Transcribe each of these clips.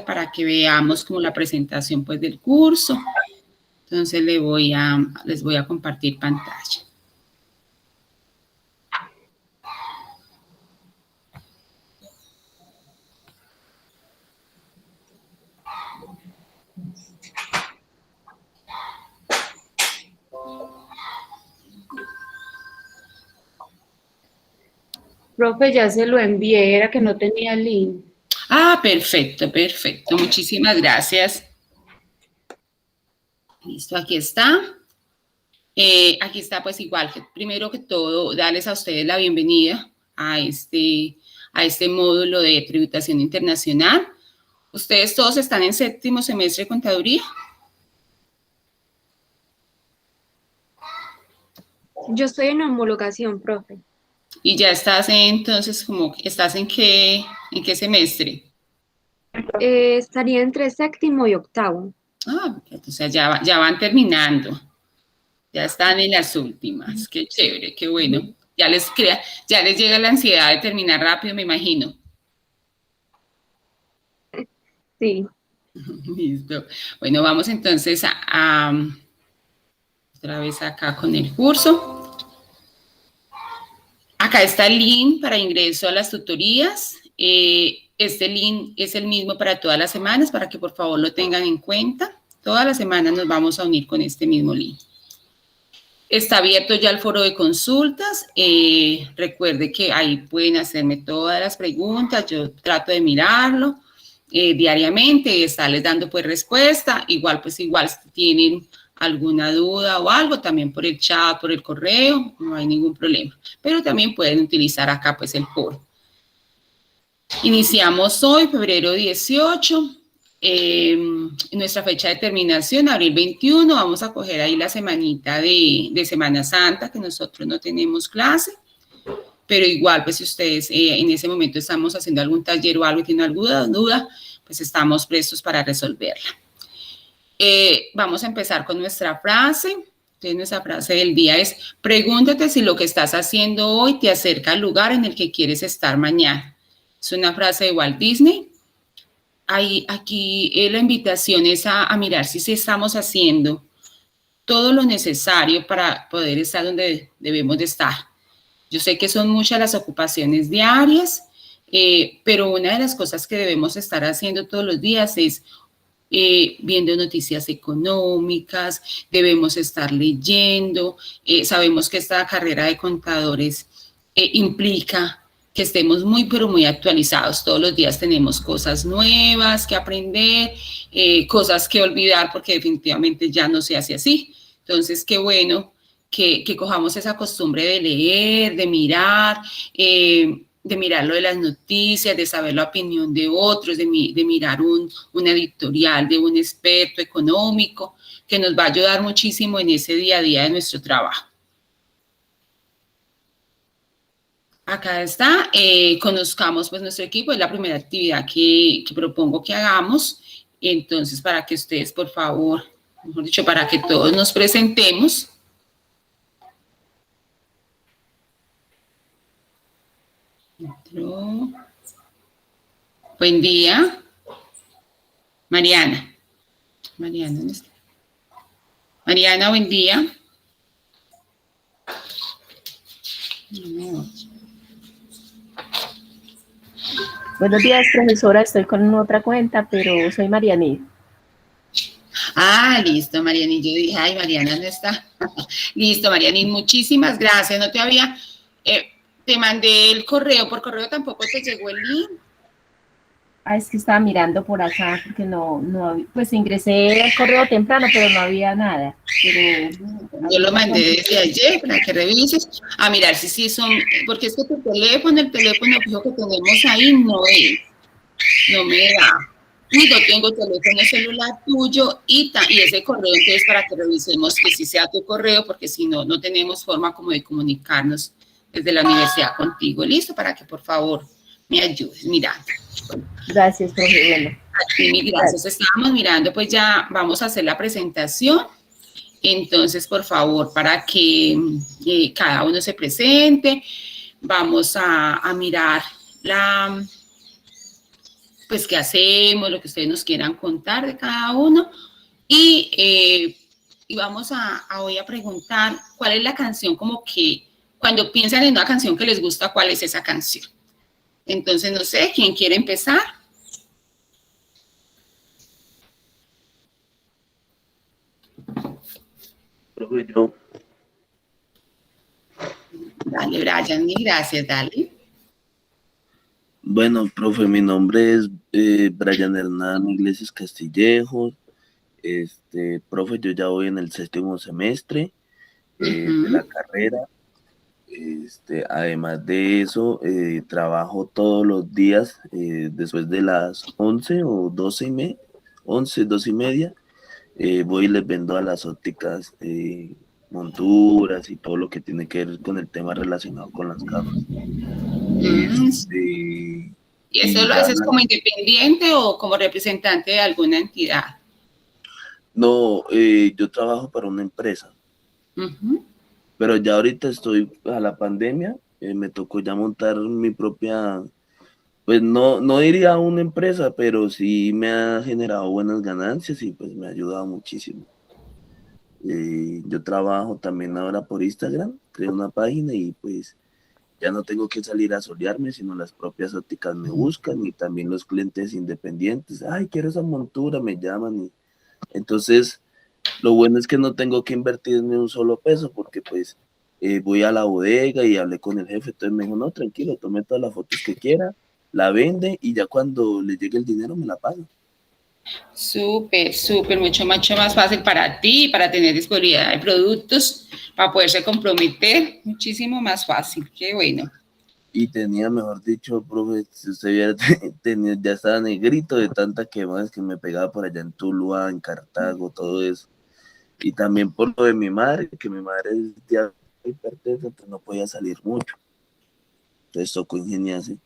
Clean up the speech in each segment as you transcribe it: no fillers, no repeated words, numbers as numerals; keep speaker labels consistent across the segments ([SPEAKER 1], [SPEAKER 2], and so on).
[SPEAKER 1] para que veamos como la presentación pues del curso. Entonces les voy a compartir pantalla.
[SPEAKER 2] Profe, ya se lo envié, era que no tenía el link.
[SPEAKER 1] Ah, perfecto, perfecto. Muchísimas gracias. Listo, aquí está. Aquí está, pues igual, primero que todo, darles a ustedes la bienvenida a este módulo de tributación internacional. ¿Ustedes todos están en séptimo semestre de contaduría?
[SPEAKER 2] Yo estoy en homologación, profe.
[SPEAKER 1] Y ya estás entonces, ¿estás en qué semestre?
[SPEAKER 2] Estaría entre séptimo y octavo.
[SPEAKER 1] Ah, o sea, ya van terminando. Ya están en las últimas. Qué chévere, qué bueno. Ya les llega la ansiedad de terminar rápido, me imagino.
[SPEAKER 2] Sí.
[SPEAKER 1] Listo. Bueno, vamos entonces otra vez acá con el curso. Acá está el link para ingreso a las tutorías. Este link es el mismo para todas las semanas, para que por favor lo tengan en cuenta. Todas las semanas nos vamos a unir con este mismo link. Está abierto ya el foro de consultas. Recuerde que ahí pueden hacerme todas las preguntas. Yo trato de mirarlo diariamente, estarles dando pues respuesta. Igual si tienen alguna duda o algo, también por el chat, por el correo, no hay ningún problema. Pero también pueden utilizar acá pues el foro. Iniciamos hoy, febrero 18. Nuestra fecha de terminación, abril 21, vamos a coger ahí la semanita de Semana Santa, que nosotros no tenemos clase, pero igual, pues si ustedes en ese momento estamos haciendo algún taller o algo y tienen alguna duda, pues estamos prestos para resolverla. Vamos a empezar con nuestra frase. Entonces, nuestra frase del día es: pregúntate si lo que estás haciendo hoy te acerca al lugar en el que quieres estar mañana. Es una frase de Walt Disney. Aquí la invitación es a mirar si estamos haciendo todo lo necesario para poder estar donde debemos de estar. Yo sé que son muchas las ocupaciones diarias, pero una de las cosas que debemos estar haciendo todos los días es viendo noticias económicas, debemos estar leyendo, sabemos que esta carrera de contadores implica que estemos muy, pero muy actualizados. Todos los días tenemos cosas nuevas que aprender, cosas que olvidar, porque definitivamente ya no se hace así. Entonces, qué bueno que cojamos esa costumbre de leer, de mirar lo de las noticias, de saber la opinión de otros, de mirar un editorial de un experto económico, que nos va a ayudar muchísimo en ese día a día de nuestro trabajo. Acá está, conozcamos pues nuestro equipo, es la primera actividad que propongo que hagamos. Entonces, para que ustedes, por favor, mejor dicho, para que todos nos presentemos. Buen día. Mariana, ¿dónde está? Mariana, buen día.
[SPEAKER 3] Buenos días, profesora. Estoy con otra cuenta, pero soy Marianit.
[SPEAKER 1] Ah, listo, Marianit. Yo dije, ay, Mariana no está. Listo, Marianit, muchísimas gracias. No te había... te mandé el correo. ¿Por correo tampoco te llegó el link?
[SPEAKER 3] Ah, es que estaba mirando por acá, porque pues ingresé al correo temprano, pero no había nada. Pero
[SPEAKER 1] yo lo mandé desde ayer para que revises, a mirar si sí son, porque es que el teléfono fijo que tenemos ahí no me da. Y yo tengo teléfono celular tuyo y ese correo, entonces para que revisemos que sí sea tu correo, porque si no, no tenemos forma como de comunicarnos desde la universidad contigo. Listo, para que por favor me ayudes mirando.
[SPEAKER 3] Gracias, profe. Bueno.
[SPEAKER 1] Aquí, gracias. Estábamos mirando, pues ya vamos a hacer la presentación. Entonces, por favor, para que cada uno se presente, vamos a mirar pues qué hacemos, lo que ustedes nos quieran contar de cada uno. Y vamos hoy a preguntar cuál es la canción, como que cuando piensan en una canción que les gusta, ¿cuál es esa canción? Entonces, no sé, ¿quién quiere empezar?
[SPEAKER 4] Profe, yo,
[SPEAKER 1] Dale, Brian, y gracias, dale.
[SPEAKER 4] bueno, profe, mi nombre es Brian Hernán Iglesias Castillejos. Profe, yo ya voy en el 7º semestre de la carrera. Además de eso, trabajo todos los días después de las 11 o 11, 12 y media. Voy y les vendo a las ópticas monturas y todo lo que tiene que ver con el tema relacionado con las gafas.
[SPEAKER 1] ¿Y eso
[SPEAKER 4] Y
[SPEAKER 1] lo
[SPEAKER 4] ya
[SPEAKER 1] haces como independiente o como representante de alguna entidad?
[SPEAKER 4] no, yo trabajo para una empresa, pero ya ahorita estoy a la pandemia, me tocó ya montar mi propia, pues no diría una empresa, pero sí me ha generado buenas ganancias y pues me ha ayudado muchísimo. Yo trabajo también ahora por Instagram, creo una página y pues ya no tengo que salir a solearme, sino las propias ópticas me buscan y también los clientes independientes. Ay, quiero esa montura, me llaman. Y entonces, lo bueno es que no tengo que invertir ni un solo peso porque pues voy a la bodega y hablé con el jefe. Entonces me dijo, no, tranquilo, tome todas las fotos que quiera, la vende y ya cuando le llegue el dinero me la paga.
[SPEAKER 1] Súper, súper, mucho más fácil para ti, para tener disponibilidad de productos, para poderse comprometer, muchísimo más fácil, qué bueno.
[SPEAKER 4] Y tenía, mejor dicho, profe, si usted hubiera tenido, ya estaba negrito de tantas quemadas que me pegaba por allá en Tuluá, en Cartago, todo eso. Y también por lo de mi madre, que mi madre es diabética hipertensa, entonces no podía salir mucho. Entonces tocó ingeniarse.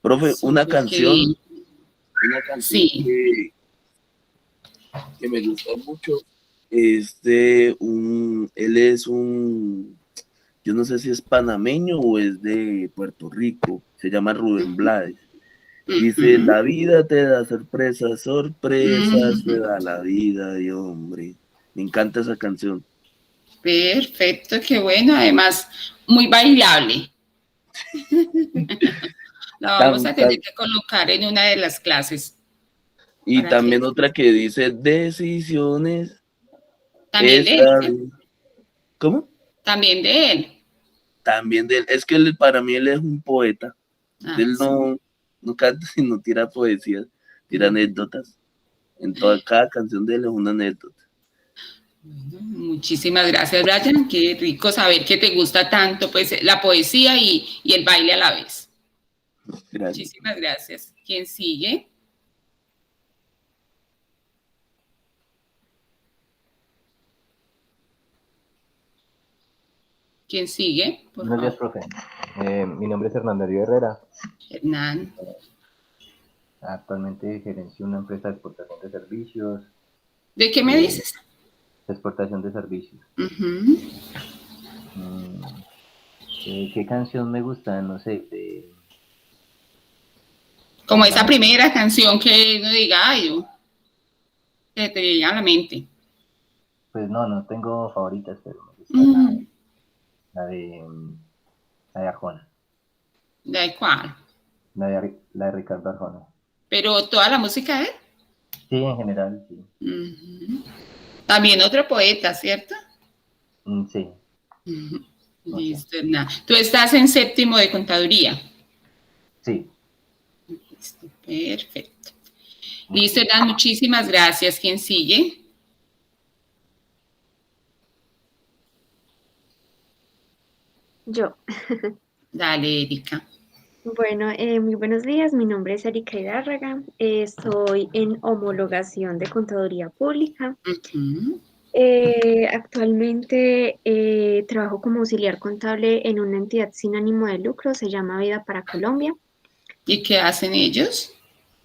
[SPEAKER 4] Profe, una
[SPEAKER 1] Súper, qué
[SPEAKER 4] canción
[SPEAKER 1] bien. Sí.
[SPEAKER 4] que me gusta mucho es él es yo no sé si es panameño o es de Puerto Rico, se llama Rubén Blades. Dice, la vida te da sorpresas, sorpresas te da la vida, y hombre, me encanta esa canción.
[SPEAKER 1] Perfecto, qué bueno, además, muy bailable. La vamos a tener que colocar en una de las clases.
[SPEAKER 4] Y también otra que dice, decisiones.
[SPEAKER 1] También de él, ¿sí?
[SPEAKER 4] ¿Cómo?
[SPEAKER 1] También de él.
[SPEAKER 4] También de él. Es que para mí él es un poeta. Él
[SPEAKER 1] Sí.
[SPEAKER 4] no canta, sino tira poesías, tira anécdotas. Cada canción de él es una anécdota.
[SPEAKER 1] Bueno, muchísimas gracias, Brian. Qué rico saber que te gusta tanto pues, la poesía y el baile a la vez.
[SPEAKER 4] Gracias.
[SPEAKER 1] Muchísimas gracias. ¿Quién sigue? ¿Quién sigue?
[SPEAKER 5] Buenos días, profe. Mi nombre es Hernán Darío Herrera.
[SPEAKER 1] Hernán.
[SPEAKER 5] Actualmente gerencio una empresa de exportación de servicios.
[SPEAKER 1] ¿De qué me dices?
[SPEAKER 5] De exportación de servicios. ¿Qué canción me gusta? No sé.
[SPEAKER 1] Como esa primera canción que no diga, ay, que te llega a la mente.
[SPEAKER 5] Pues no tengo favoritas, pero me gusta la de Arjona.
[SPEAKER 1] ¿La de cuál?
[SPEAKER 5] La de Ricardo Arjona.
[SPEAKER 1] ¿Pero toda la música de él?
[SPEAKER 5] Sí, en general, sí.
[SPEAKER 1] También otro poeta, ¿cierto?
[SPEAKER 5] Sí.
[SPEAKER 1] Listo, Hernán. Tú estás en 7º de contaduría.
[SPEAKER 5] Sí.
[SPEAKER 1] Listo, perfecto. Listo, Hernán, muchísimas gracias. ¿Quién sigue?
[SPEAKER 6] Yo.
[SPEAKER 1] Dale, Erika.
[SPEAKER 6] Bueno, muy buenos días. Mi nombre es Erika Hidárraga. Estoy en homologación de contaduría pública. Actualmente trabajo como auxiliar contable en una entidad sin ánimo de lucro, se llama Vida para Colombia.
[SPEAKER 1] ¿Y qué hacen ellos?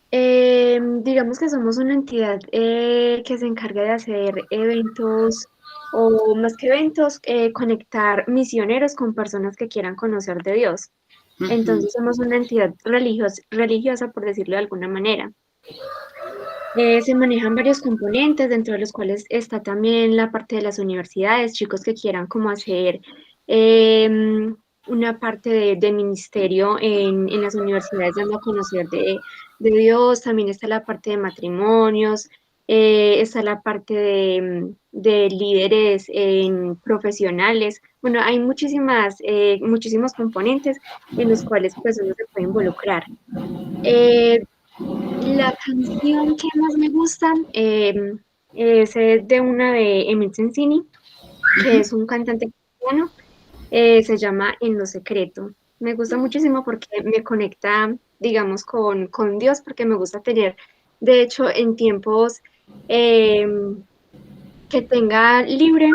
[SPEAKER 6] Digamos que somos una entidad que se encarga de hacer eventos, o más que eventos, conectar misioneros con personas que quieran conocer de Dios. Entonces somos una entidad religiosa, por decirlo de alguna manera. Se manejan varios componentes, dentro de los cuales está también la parte de las universidades, chicos que quieran como hacer una parte de ministerio en las universidades, dando a conocer de Dios. También está la parte de matrimonios, está la parte de líderes profesionales. Bueno, hay muchísimos componentes en los cuales pues uno se puede involucrar. La canción que más me gusta es de una de Emil Sensini, que es un cantante cristiano, se llama En lo secreto. Me gusta muchísimo porque me conecta, digamos, con Dios, porque me gusta tener, de hecho, en tiempos eh, que tenga libre,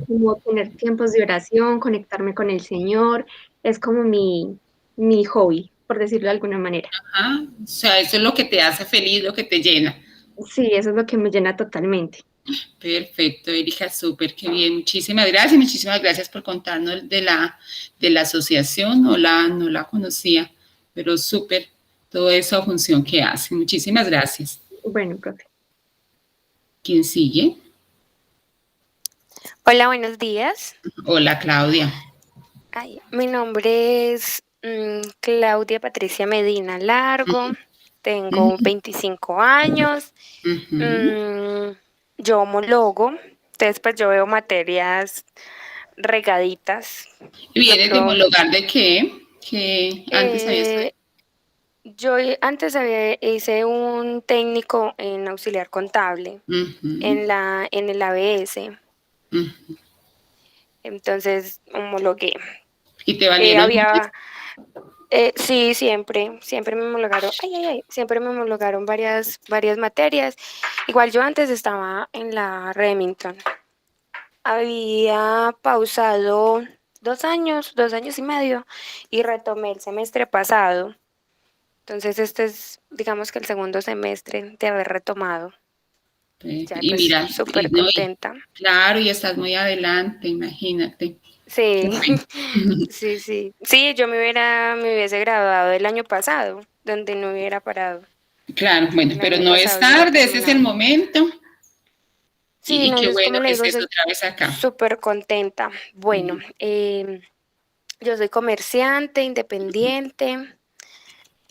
[SPEAKER 6] como tener tiempos de oración, conectarme con el Señor, es como mi hobby, por decirlo de alguna manera.
[SPEAKER 1] Ajá. O sea, eso es lo que te hace feliz, lo que te llena.
[SPEAKER 6] Sí, eso es lo que me llena totalmente.
[SPEAKER 1] Perfecto, Erika, súper, qué bien. Muchísimas gracias por contarnos de la asociación, no la conocía, pero súper toda esa función que hace. Muchísimas gracias.
[SPEAKER 6] Bueno, profe.
[SPEAKER 1] ¿Quién sigue?
[SPEAKER 7] Hola, buenos días.
[SPEAKER 1] Hola, Claudia.
[SPEAKER 7] Ay, mi nombre es Claudia Patricia Medina Largo, tengo 25 años, yo homologo, entonces pues yo veo materias regaditas.
[SPEAKER 1] ¿Y vienes de homologar de qué? ¿Qué antes habías hecho?
[SPEAKER 7] Yo antes hice un técnico en auxiliar contable en el ABS. Entonces homologué.
[SPEAKER 1] ¿Y te valieron?
[SPEAKER 7] Sí, siempre me homologaron. Siempre me homologaron varias materias. Igual yo antes estaba en la Remington. Había pausado 2 años y medio, y retomé el semestre pasado. Entonces este es, digamos que el segundo semestre de haber retomado. Ya,
[SPEAKER 1] y
[SPEAKER 7] pues,
[SPEAKER 1] mira,
[SPEAKER 7] súper contenta.
[SPEAKER 1] Claro, y estás muy adelante, imagínate.
[SPEAKER 7] Sí, sí. Sí, yo me hubiese graduado el año pasado, donde no hubiera parado.
[SPEAKER 1] Claro, bueno, pero no es tarde, ese es el momento.
[SPEAKER 7] Sí,
[SPEAKER 1] y
[SPEAKER 7] no,
[SPEAKER 1] qué
[SPEAKER 7] es
[SPEAKER 1] bueno
[SPEAKER 7] como le
[SPEAKER 1] que
[SPEAKER 7] digo,
[SPEAKER 1] estés otra vez acá.
[SPEAKER 7] Súper contenta. Bueno, yo soy comerciante, independiente,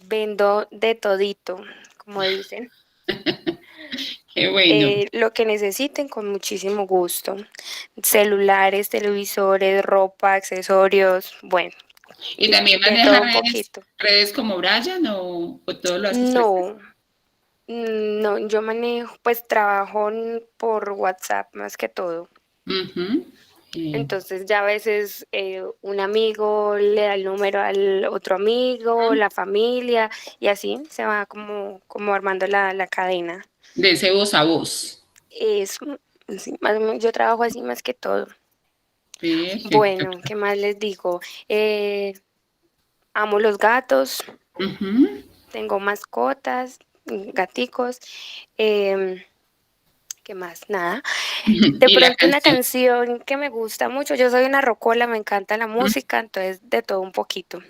[SPEAKER 7] vendo de todito, como dicen.
[SPEAKER 1] Qué bueno.
[SPEAKER 7] Lo que necesiten con muchísimo gusto. Celulares, televisores, ropa, accesorios, bueno.
[SPEAKER 1] ¿Y también
[SPEAKER 7] de
[SPEAKER 1] manejas
[SPEAKER 7] todo un poquito.
[SPEAKER 1] redes como Brian o todo lo haces?
[SPEAKER 7] No, yo manejo, pues trabajo por WhatsApp más que todo. Entonces ya a veces un amigo le da el número al otro amigo, la familia, y así se va como armando la cadena.
[SPEAKER 1] De ese voz a voz.
[SPEAKER 7] Eso, sí, yo trabajo así más que todo.
[SPEAKER 1] Perfecto.
[SPEAKER 7] Bueno, ¿qué más les digo? Amo los gatos, tengo mascotas, gaticos. ¿Qué más? Nada. De pronto una canción que me gusta mucho, yo soy una rocola, me encanta la música, entonces de todo un poquito.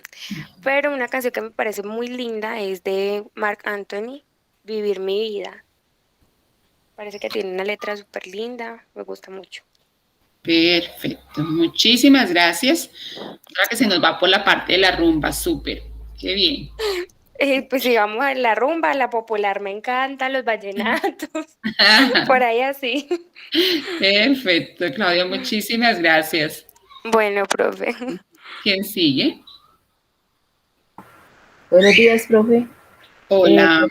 [SPEAKER 7] Pero una canción que me parece muy linda es de Marc Anthony, Vivir mi vida. Parece que tiene una letra súper linda, me gusta mucho.
[SPEAKER 1] Perfecto, muchísimas gracias. Ahora que se nos va por la parte de la rumba, súper, qué bien.
[SPEAKER 7] Pues si vamos a la rumba, la popular me encanta, los vallenatos, por ahí así.
[SPEAKER 1] Perfecto, Claudia, muchísimas gracias.
[SPEAKER 7] Bueno, profe.
[SPEAKER 1] ¿Quién sigue?
[SPEAKER 3] Buenos días, profe.
[SPEAKER 1] Hola,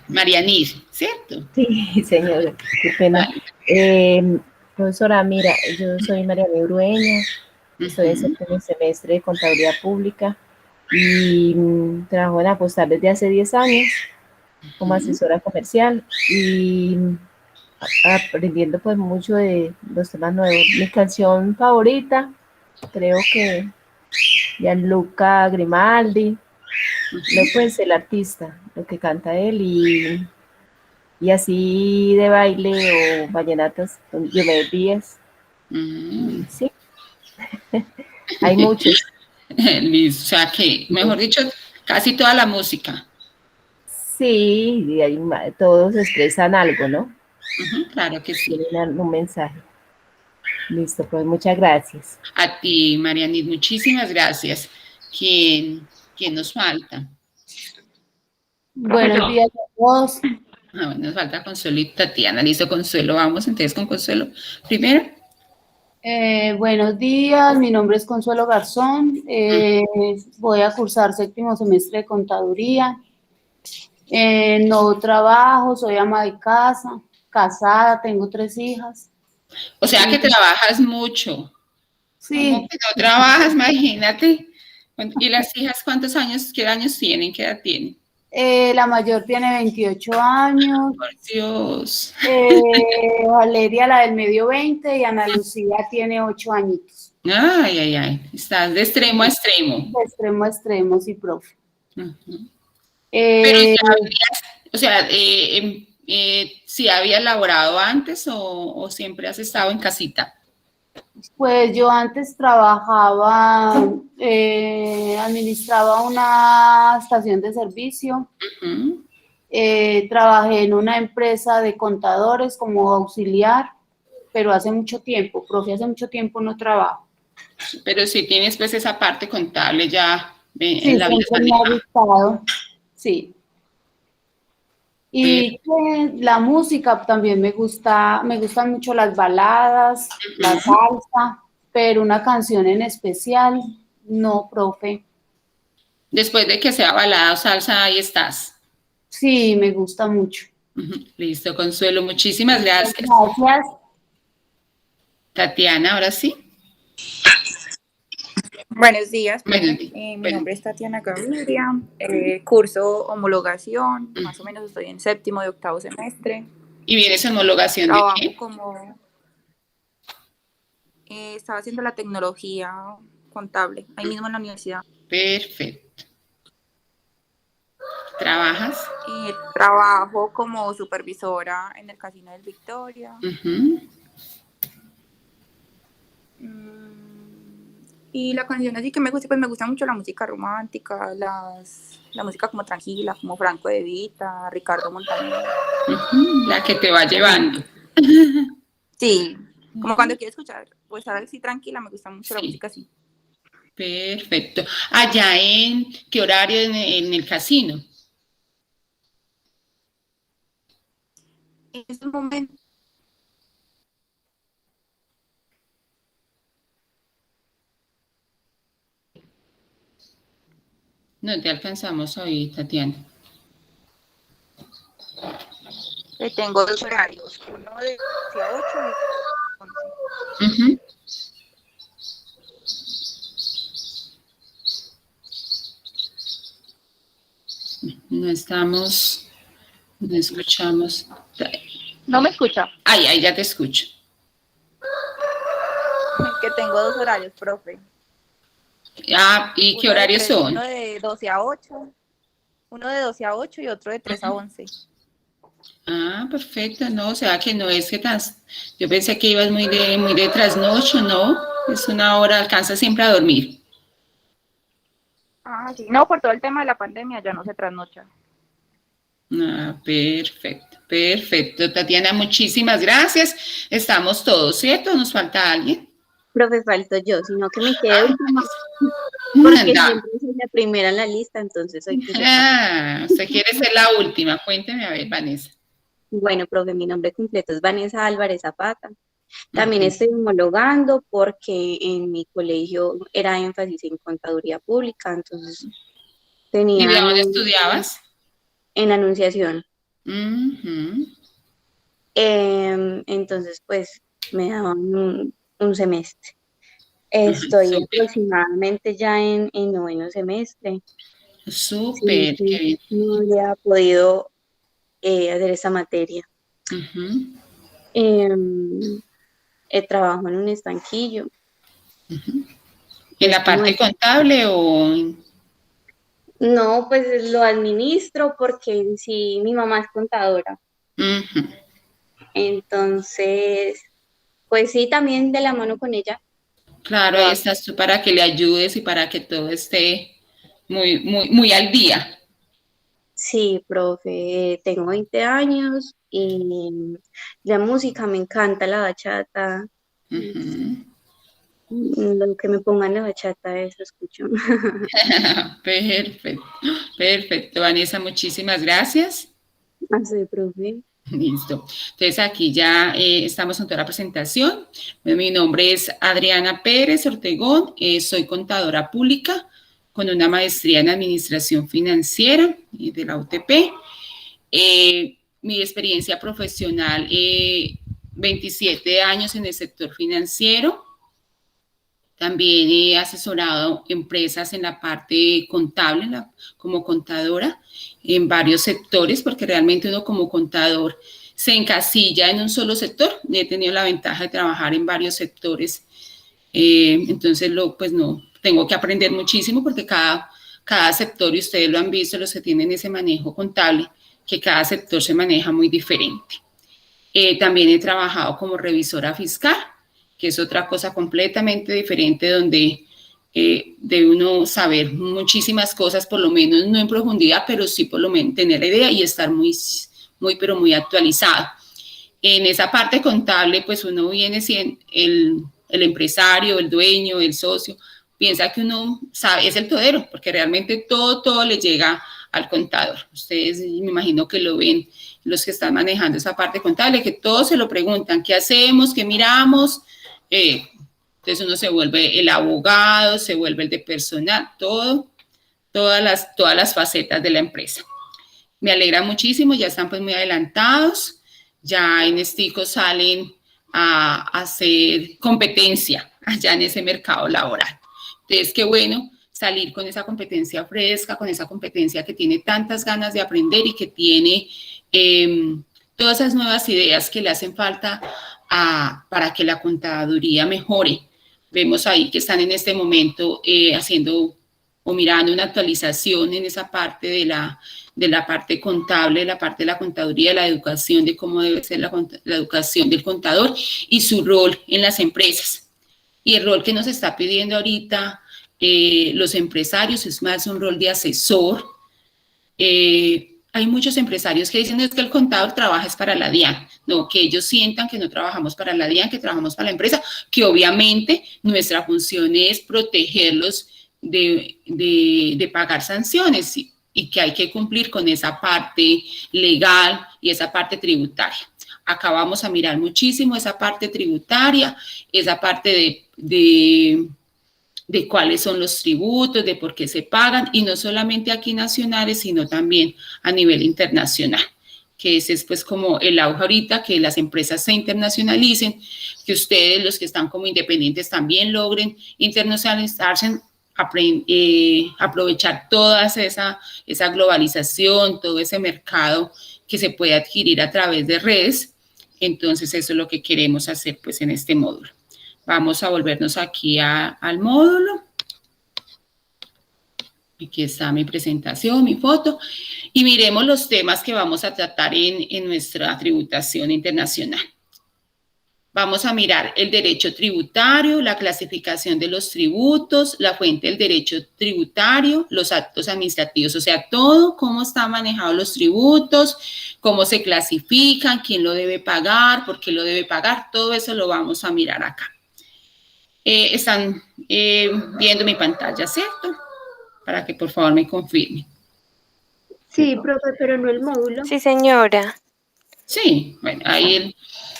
[SPEAKER 1] Marianir, ¿cierto?
[SPEAKER 3] Sí, señora, qué pena. Profesora, mira, yo soy Marianir Brueña, estoy en séptimo semestre de Contaduría Pública y trabajo en Apostar desde hace 10 años como asesora comercial y aprendiendo pues mucho de los temas nuevos. Mi canción favorita, creo que Gianluca Grimaldi, no pues el artista, lo que canta él y así de baile o vallenatas, Diomedes Díaz. Sí, hay muchos.
[SPEAKER 1] Listo, o sea que, mejor dicho, casi toda la música.
[SPEAKER 3] Sí, y todos expresan algo, ¿no?
[SPEAKER 1] Claro que sí.
[SPEAKER 3] Tienen un mensaje. Listo, pues muchas gracias.
[SPEAKER 1] A ti, Marianit, muchísimas gracias. ¿Quién nos falta?
[SPEAKER 2] Buenos días a todos.
[SPEAKER 1] Bueno, nos falta Consuelo y Tatiana. Listo, Consuelo, vamos entonces con Consuelo. Primero.
[SPEAKER 2] Buenos días, mi nombre es Consuelo Garzón. Voy a cursar 7º semestre de contaduría. No trabajo, soy ama de casa, casada, tengo 3 hijas.
[SPEAKER 1] O sea que trabajas mucho.
[SPEAKER 2] Sí.
[SPEAKER 1] ¿Cómo que no trabajas? Imagínate. ¿Y las hijas qué años tienen? ¿Qué edad tienen?
[SPEAKER 2] La mayor tiene 28 años.
[SPEAKER 1] Por Dios.
[SPEAKER 2] Valeria, la del medio, 20, y Ana Lucía tiene 8 añitos.
[SPEAKER 1] Ay. Estás de extremo a extremo.
[SPEAKER 2] De extremo a extremo, sí, profe.
[SPEAKER 1] Pero o sea, ¿sí habías laborado antes o siempre has estado en casita?
[SPEAKER 2] Pues yo antes trabajaba, administraba una estación de servicio. Trabajé en una empresa de contadores como auxiliar, pero hace mucho tiempo, profe, hace mucho tiempo no trabajo.
[SPEAKER 1] Pero sí tienes pues esa parte contable ya
[SPEAKER 2] Sí,
[SPEAKER 1] en la vida.
[SPEAKER 2] siempre me ha gustado, sí. Y la música también me gustan mucho las baladas, la salsa, pero una canción en especial, no, profe.
[SPEAKER 1] Después de que sea balada o salsa, ahí estás.
[SPEAKER 2] Sí, me gusta mucho.
[SPEAKER 1] Listo, Consuelo, muchísimas gracias.
[SPEAKER 2] Gracias.
[SPEAKER 1] Tatiana, ahora sí.
[SPEAKER 8] Buenos días,
[SPEAKER 1] Bueno,
[SPEAKER 8] mi nombre es Tatiana Gaviria, curso homologación, más o menos estoy en 7º y 8º semestre.
[SPEAKER 1] ¿Y vienes en homologación
[SPEAKER 8] Trabajo
[SPEAKER 1] de qué?
[SPEAKER 8] como, estaba haciendo la tecnología contable, ahí mismo en la universidad.
[SPEAKER 1] Perfecto. ¿Trabajas?
[SPEAKER 8] Trabajo como supervisora en el Casino del Victoria. Y la canción así que me gusta, pues me gusta mucho la música romántica, la música como tranquila, como Franco De Vita, Ricardo Montaner.
[SPEAKER 1] La que te va llevando.
[SPEAKER 8] Sí, como cuando quiero escuchar, pues estar así tranquila, me gusta mucho la música así.
[SPEAKER 1] Perfecto. Allá en qué horario en el casino?
[SPEAKER 8] En estos momentos.
[SPEAKER 1] No te alcanzamos hoy, Tatiana.
[SPEAKER 8] Tengo 2 horarios, uno de 12 a 8 y 11.
[SPEAKER 1] No escuchamos.
[SPEAKER 8] ¿No me escucha?
[SPEAKER 1] Ahí ya te escucho.
[SPEAKER 8] Que tengo 2 horarios, profe.
[SPEAKER 1] ¿Y qué horarios son?
[SPEAKER 8] Uno de 12 a 8. Uno de 12 a 8 y otro de 3 a 11.
[SPEAKER 1] Perfecto, no, o sea que no es que yo pensé que ibas muy de trasnocho, ¿no? Es una hora, alcanza siempre a dormir.
[SPEAKER 8] Sí, no, por todo el tema de la pandemia ya no se trasnocha.
[SPEAKER 1] Perfecto, Tatiana, muchísimas gracias. Estamos todos, ¿cierto? ¿Nos falta alguien?
[SPEAKER 9] Profe, falto yo, sino que me quedé última, porque siempre soy la primera en la lista, entonces hoy que
[SPEAKER 1] usted quiere ser la última. Cuénteme, a ver, Vanessa.
[SPEAKER 9] Bueno, profe, mi nombre completo es Vanessa Álvarez Zapata. También estoy homologando porque en mi colegio era énfasis en contaduría pública, entonces tenía...
[SPEAKER 1] ¿Y de dónde estudiabas?
[SPEAKER 9] En la Anunciación. Entonces, pues, me daban un semestre. Estoy aproximadamente ya en 9º semestre.
[SPEAKER 1] Súper,
[SPEAKER 9] qué bien. No había podido hacer esa materia. Trabajo en un estanquillo.
[SPEAKER 1] ¿En la parte contable o...?
[SPEAKER 9] No, pues lo administro porque en sí mi mamá es contadora. Entonces, pues sí, también de la mano con ella.
[SPEAKER 1] Claro, ahí estás tú para que le ayudes y para que todo esté muy al día.
[SPEAKER 9] Sí, profe, tengo 20 años y la música me encanta, la bachata. Lo que me pongan la bachata, eso escucho.
[SPEAKER 1] Perfecto, perfecto, Vanessa, muchísimas gracias.
[SPEAKER 9] Así, profe.
[SPEAKER 1] Listo. Entonces aquí ya estamos en toda la presentación. Mi nombre es Adriana Pérez Ortegón, soy contadora pública con una maestría en Administración Financiera de la UTP. Mi experiencia profesional, 27 años en el sector financiero. También he asesorado empresas en la parte contable, como contadora, en varios sectores, porque realmente uno como contador se encasilla en un solo sector. He tenido la ventaja de trabajar en varios sectores, entonces pues no, tengo que aprender muchísimo porque cada sector, y ustedes lo han visto, los que tienen ese manejo contable, que cada sector se maneja muy diferente. También he trabajado como revisora fiscal, que es otra cosa completamente diferente, donde debe uno saber muchísimas cosas, por lo menos no en profundidad, pero sí por lo menos tener la idea y estar pero muy actualizado. En esa parte contable, pues uno viene siendo el empresario, el dueño, el socio, piensa que uno sabe, es el todero, porque realmente todo le llega al contador. Ustedes me imagino que lo ven, los que están manejando esa parte contable, que todos se lo preguntan, ¿qué hacemos? ¿Qué miramos? Entonces uno se vuelve el abogado, se vuelve el de personal, todas las facetas de la empresa. Me alegra muchísimo, ya están pues muy adelantados, ya en Estico salen a hacer competencia allá en ese mercado laboral. Entonces, qué bueno salir con esa competencia fresca, con esa competencia que tiene tantas ganas de aprender y que tiene todas esas nuevas ideas que le hacen falta para que la contaduría mejore. Vemos ahí que están en este momento haciendo o mirando una actualización en esa parte de la parte contable, la parte de la contaduría, la educación de cómo debe ser la educación del contador y su rol en las empresas. Y el rol que nos está pidiendo ahorita los empresarios es más un rol de asesor. Hay muchos empresarios que dicen es que el contador trabaja es para la DIAN. No, que ellos sientan que no trabajamos para la DIAN, que trabajamos para la empresa, que obviamente nuestra función es protegerlos de pagar sanciones y que hay que cumplir con esa parte legal y esa parte tributaria. Acá vamos a mirar muchísimo esa parte tributaria, esa parte de cuáles son los tributos, de por qué se pagan, y no solamente aquí nacionales, sino también a nivel internacional, que ese es pues como el auge ahorita, que las empresas se internacionalicen, que ustedes, los que están como independientes, también logren internacionalizarse, aprovechar toda esa globalización, todo ese mercado que se puede adquirir a través de redes. Entonces eso es lo que queremos hacer pues en este módulo. Vamos a volvernos aquí al módulo. Aquí está mi presentación, mi foto. Y miremos los temas que vamos a tratar en nuestra tributación internacional. Vamos a mirar el derecho tributario, la clasificación de los tributos, la fuente del derecho tributario, los actos administrativos, o sea, todo cómo están manejados los tributos, cómo se clasifican, quién lo debe pagar, por qué lo debe pagar, todo eso lo vamos a mirar acá. Están viendo mi pantalla, ¿cierto? Para que por favor me confirmen.
[SPEAKER 6] Sí, profe, pero no el módulo.
[SPEAKER 7] Sí, señora.
[SPEAKER 1] Sí, bueno, ahí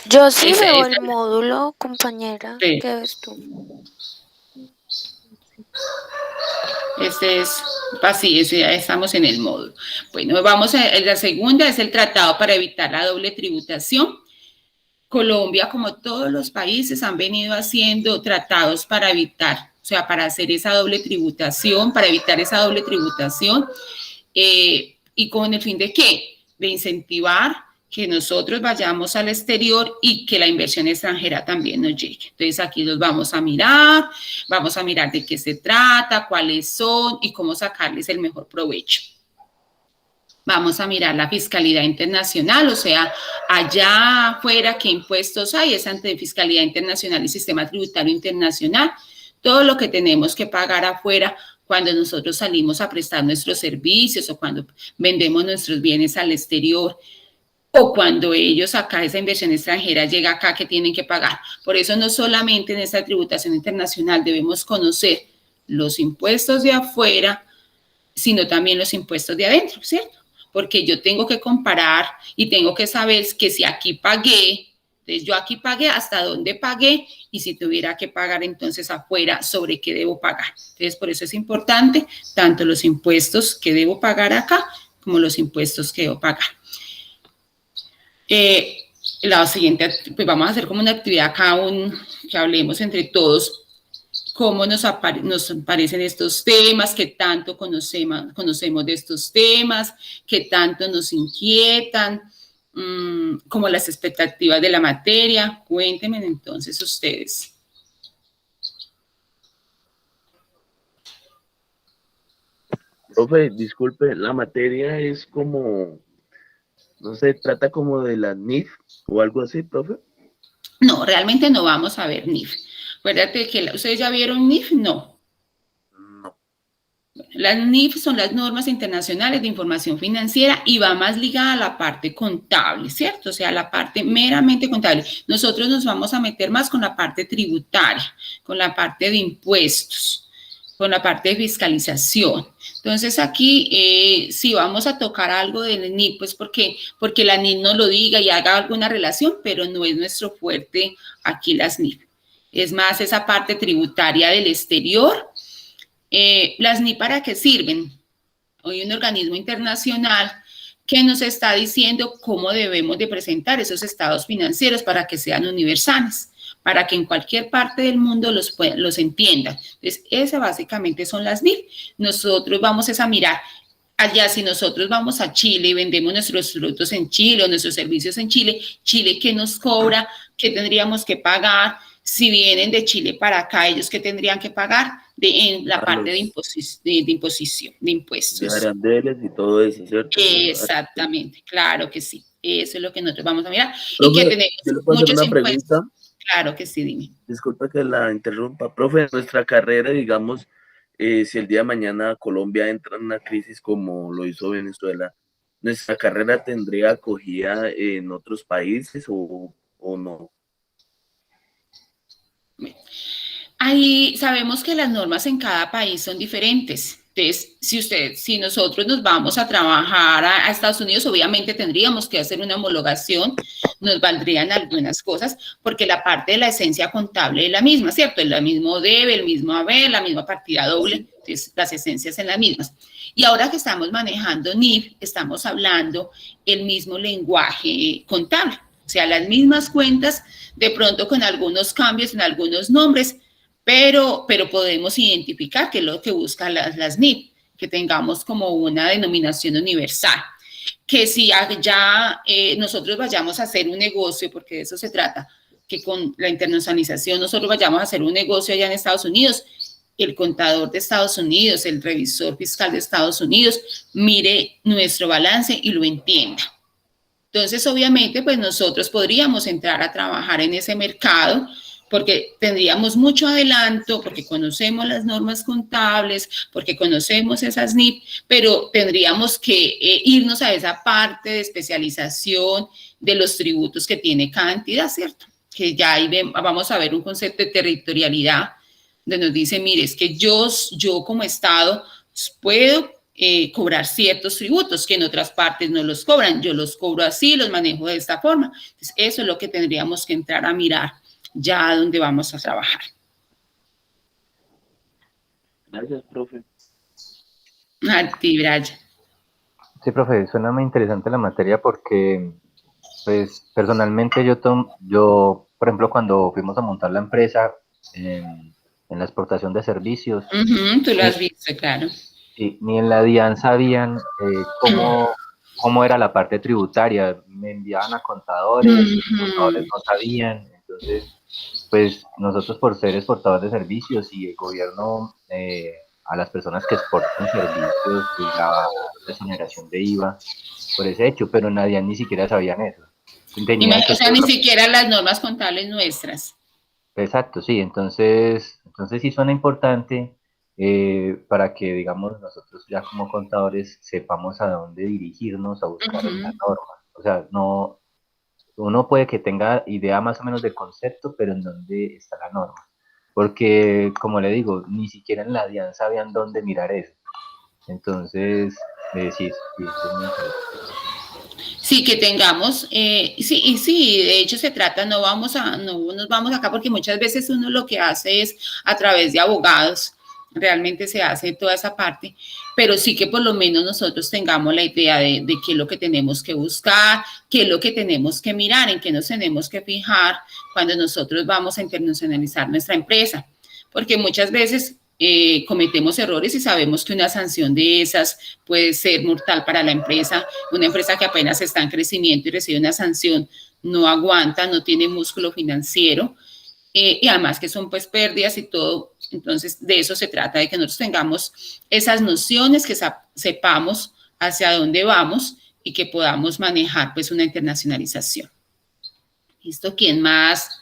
[SPEAKER 7] Yo sí veo el módulo, compañera.
[SPEAKER 1] Sí.
[SPEAKER 7] ¿Qué ves tú?
[SPEAKER 1] Así, ya estamos en el módulo. Bueno, vamos a la segunda, es el tratado para evitar la doble tributación. Colombia, como todos los países, han venido haciendo tratados para evitar, o sea, para hacer esa doble tributación, para evitar esa doble tributación, y con el fin de ¿qué? De incentivar que nosotros vayamos al exterior y que la inversión extranjera también nos llegue. Entonces, aquí los vamos a mirar de qué se trata, cuáles son y cómo sacarles el mejor provecho. Vamos a mirar la fiscalidad internacional, o sea, allá afuera, ¿qué impuestos hay? Es ante fiscalidad internacional y sistema tributario internacional. todo lo que tenemos que pagar afuera cuando nosotros salimos a prestar nuestros servicios o cuando vendemos nuestros bienes al exterior, o cuando ellos acá, esa inversión extranjera llega acá que tienen que pagar. Por eso no solamente en esta tributación internacional debemos conocer los impuestos de afuera, sino también los impuestos de adentro, ¿cierto? Porque yo tengo que comparar y tengo que saber que si aquí pagué, entonces yo aquí pagué, hasta dónde pagué, y si tuviera que pagar entonces afuera, sobre qué debo pagar. Entonces, por eso es importante tanto los impuestos que debo pagar acá, como los impuestos que debo pagar. La siguiente, pues vamos a hacer como una actividad acá, que hablemos entre todos cómo nos aparecen estos temas, qué tanto conocemos de estos temas, qué tanto nos inquietan, como las expectativas de la materia. Cuéntenme entonces ustedes.
[SPEAKER 4] Profe, disculpe, la materia es como, no sé, trata como de la NIF o algo así, profe.
[SPEAKER 1] No, realmente no vamos a ver NIF. Acuérdate que ¿ustedes ya vieron NIF? No.
[SPEAKER 4] No.
[SPEAKER 1] Las NIF son las normas internacionales de información financiera y va más ligada a la parte contable, ¿cierto? O sea, la parte meramente contable. Nosotros nos vamos a meter más con la parte tributaria, con la parte de impuestos, con la parte de fiscalización. Entonces aquí sí vamos a tocar algo del NIF, pues porque la NIF nos lo diga y haga alguna relación, pero no es nuestro fuerte aquí las NIF. Es más esa parte tributaria del exterior. Las NIF, ¿para qué sirven? Hoy un organismo internacional que nos está diciendo cómo debemos de presentar esos estados financieros para que sean universales, para que en cualquier parte del mundo los entiendan. Entonces, esas básicamente son las NIF. Nosotros vamos a mirar allá, si nosotros vamos a Chile y vendemos nuestros productos en Chile o nuestros servicios en Chile, Chile, ¿qué nos cobra? ¿Qué tendríamos que pagar? Si vienen de Chile para acá, ¿ellos qué tendrían que pagar? En la parte de imposición, de impuestos.
[SPEAKER 4] De arandeles y todo eso, ¿cierto?
[SPEAKER 1] Exactamente, claro que sí. Eso es lo que nosotros vamos a mirar.
[SPEAKER 4] Profe,
[SPEAKER 1] y que tenemos
[SPEAKER 4] ¿yo le puedo hacer
[SPEAKER 1] muchos
[SPEAKER 4] una
[SPEAKER 1] impuestos.
[SPEAKER 4] pregunta?
[SPEAKER 1] Claro que sí, dime.
[SPEAKER 4] Disculpa que la interrumpa. Profe, nuestra carrera, digamos, si el día de mañana Colombia entra en una crisis como lo hizo Venezuela, ¿nuestra carrera tendría acogida en otros países o no?
[SPEAKER 1] Ahí sabemos que las normas en cada país son diferentes. Entonces, si nosotros nos vamos a trabajar a Estados Unidos, obviamente tendríamos que hacer una homologación, nos valdrían algunas cosas, porque la parte de la esencia contable es la misma, ¿cierto? Es el mismo debe, el mismo haber, la misma partida doble, entonces las esencias son las mismas. Y ahora que estamos manejando NIF, estamos hablando el mismo lenguaje contable, o sea, las mismas cuentas, de pronto con algunos cambios en algunos nombres, pero podemos identificar qué es lo que buscan las NIF, que tengamos como una denominación universal. Que si ya nosotros vayamos a hacer un negocio, porque de eso se trata, que con la internacionalización nosotros vayamos a hacer un negocio allá en Estados Unidos, el contador de Estados Unidos, el revisor fiscal de Estados Unidos, mire nuestro balance y lo entienda. Entonces, obviamente, pues nosotros podríamos entrar a trabajar en ese mercado, porque tendríamos mucho adelanto, porque conocemos las normas contables, porque conocemos esas NIF, pero tendríamos que irnos a esa parte de especialización de los tributos que tiene cada entidad, ¿cierto? Que ya ahí vamos a ver un concepto de territorialidad, donde nos dice, mire, es que yo como Estado puedo cobrar ciertos tributos que en otras partes no los cobran, yo los cobro así, los manejo de esta forma. Entonces, eso es lo que tendríamos que entrar a mirar ya donde vamos a trabajar.
[SPEAKER 4] Gracias, profe.
[SPEAKER 1] A ti, Brian.
[SPEAKER 5] Sí, profe, suena muy interesante la materia porque, pues, personalmente yo, por ejemplo, cuando fuimos a montar la empresa en la exportación de servicios.
[SPEAKER 1] Tú lo has visto, claro.
[SPEAKER 5] Sí, ni en la DIAN sabían cómo era la parte tributaria. Me enviaban a contadores, los contadores no sabían, entonces pues nosotros por ser exportadores de servicios y el gobierno a las personas que exportan servicios pues la exoneración de IVA por ese hecho, pero nadie ni siquiera sabían eso.
[SPEAKER 1] O sea, ni siquiera las normas contables nuestras.
[SPEAKER 5] Exacto, sí, entonces Entonces sí suena importante para que, digamos, nosotros ya como contadores sepamos a dónde dirigirnos a buscar una norma. O sea, no, uno puede que tenga idea más o menos de concepto, pero en dónde está la norma. Porque, como le digo, ni siquiera en la DIAN sabían dónde mirar eso. Entonces, sí, es muy interesante.
[SPEAKER 1] Sí, que tengamos, sí, y sí, de hecho se trata, no nos vamos acá porque muchas veces uno lo que hace es a través de abogados, realmente se hace toda esa parte, pero sí que por lo menos nosotros tengamos la idea de qué es lo que tenemos que buscar, qué es lo que tenemos que mirar, en qué nos tenemos que fijar cuando nosotros vamos a internacionalizar nuestra empresa, porque muchas veces cometemos errores y sabemos que una sanción de esas puede ser mortal para la empresa. Una empresa que apenas está en crecimiento y recibe una sanción no aguanta, no tiene músculo financiero y además que son pues pérdidas y todo. Entonces de eso se trata, de que nosotros tengamos esas nociones, que sepamos hacia dónde vamos y que podamos manejar pues una internacionalización. ¿Listo? ¿Quién más?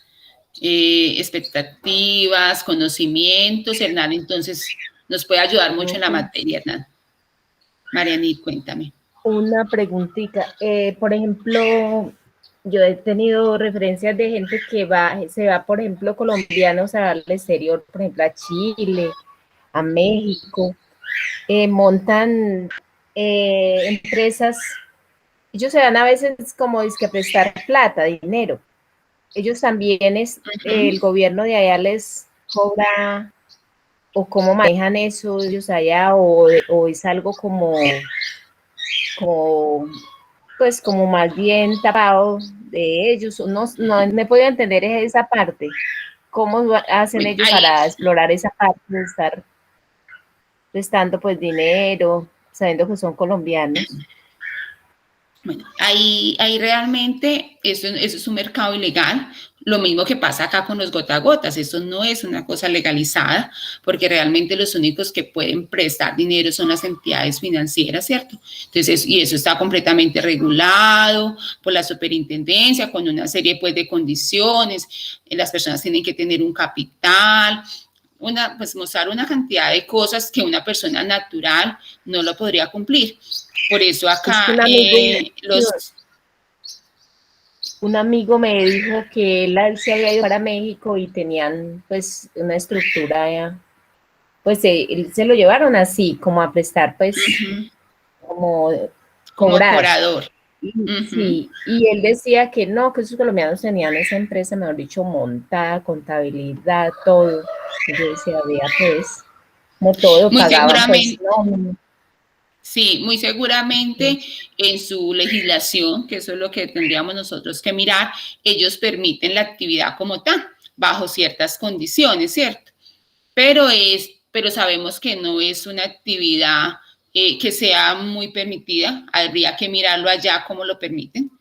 [SPEAKER 1] Expectativas, conocimientos. Hernán, entonces, nos puede ayudar mucho en la materia, Hernán. Marianit, cuéntame.
[SPEAKER 3] Una preguntita. Por ejemplo, yo he tenido referencias de gente que se va, por ejemplo, colombianos al exterior, por ejemplo, a Chile, a México, montan empresas. Ellos se dan a veces como es que a prestar plata, dinero. Ellos también el gobierno de allá les cobra, o cómo manejan eso ellos allá, o es algo como pues como más bien tapado de ellos. No me puedo entender esa parte. ¿Cómo hacen ellos para explorar esa parte de estar prestando pues dinero, sabiendo que son colombianos?
[SPEAKER 1] Bueno, ahí realmente eso es un mercado ilegal. Lo mismo que pasa acá con los gota a gotas. Esto no es una cosa legalizada, porque realmente los únicos que pueden prestar dinero son las entidades financieras, ¿cierto? Entonces, y eso está completamente regulado por la superintendencia, con una serie pues de condiciones. Las personas tienen que tener un capital, pues mostrar una cantidad de cosas que una persona natural no lo podría cumplir. Por eso acá
[SPEAKER 3] un amigo me dijo que él se había ido para México y tenían pues una estructura, pues se lo llevaron así, como a prestar pues, como cobrar.
[SPEAKER 1] Como cobrador.
[SPEAKER 3] Sí, y él decía que no, que esos colombianos tenían esa empresa, mejor dicho, montada, contabilidad, todo. Y yo decía, vea pues, como todo,
[SPEAKER 1] muy
[SPEAKER 3] pagaban
[SPEAKER 1] seguramente,
[SPEAKER 3] pues, no.
[SPEAKER 1] Sí, muy seguramente en su legislación, que eso es lo que tendríamos nosotros que mirar, ellos permiten la actividad como tal, bajo ciertas condiciones, ¿cierto? Pero sabemos que no es una actividad que sea muy permitida, habría que mirarlo allá cómo lo permiten,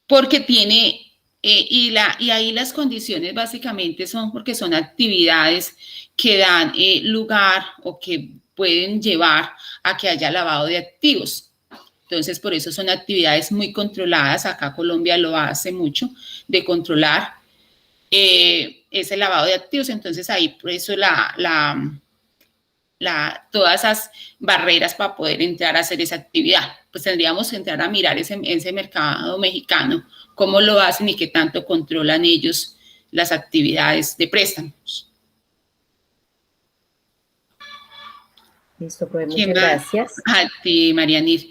[SPEAKER 1] porque tiene, y ahí las condiciones básicamente son porque son actividades que dan lugar o que pueden llevar a que haya lavado de activos. Entonces, por eso son actividades muy controladas. Acá Colombia lo hace mucho, de controlar ese lavado de activos. Entonces, ahí por eso todas esas barreras para poder entrar a hacer esa actividad. Pues tendríamos que entrar a mirar ese mercado mexicano, cómo lo hacen y qué tanto controlan ellos las actividades de préstamos.
[SPEAKER 3] Listo, pues muchas gracias.
[SPEAKER 1] A ti, Marianir.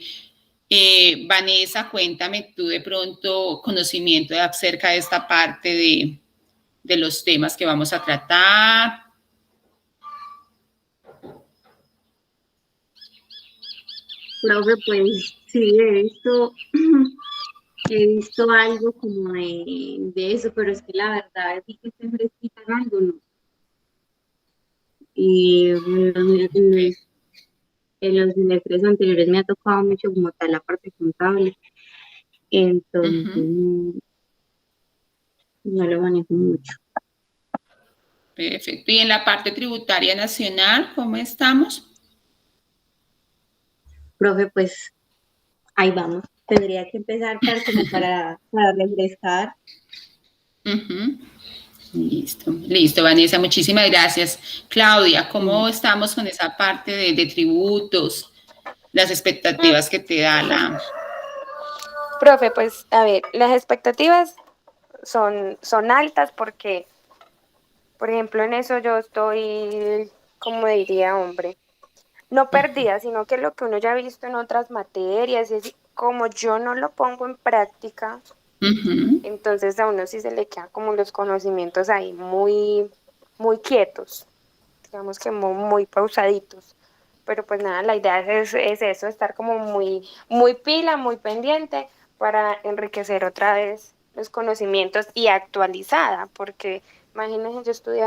[SPEAKER 1] Vanessa, cuéntame tú de pronto conocimiento acerca de esta parte de los temas que vamos a tratar.
[SPEAKER 9] Profe, pues sí, he visto algo como de eso, pero es que la verdad es que esté fresquita en algo, ¿no? Y en los semestres anteriores me ha tocado mucho como tal la parte contable, entonces no lo manejo mucho.
[SPEAKER 1] Perfecto. ¿Y en la parte tributaria nacional, cómo estamos?
[SPEAKER 9] Profe, pues ahí vamos. Tendría que empezar como para refrescar.
[SPEAKER 1] Listo, listo, Vanessa, muchísimas gracias. Claudia, ¿cómo estamos con esa parte de tributos, las expectativas que te da la...
[SPEAKER 7] Profe, pues a ver, las expectativas son altas porque, por ejemplo, en eso yo estoy, como diría, hombre, no perdida, sino que lo que uno ya ha visto en otras materias, es como yo no lo pongo en práctica, entonces a uno sí se le quedan como los conocimientos ahí muy, muy quietos, digamos que muy pausaditos. Pero pues nada, la idea es eso, estar como muy pila, muy pendiente para enriquecer otra vez los conocimientos y actualizada, porque imagínense, yo estudié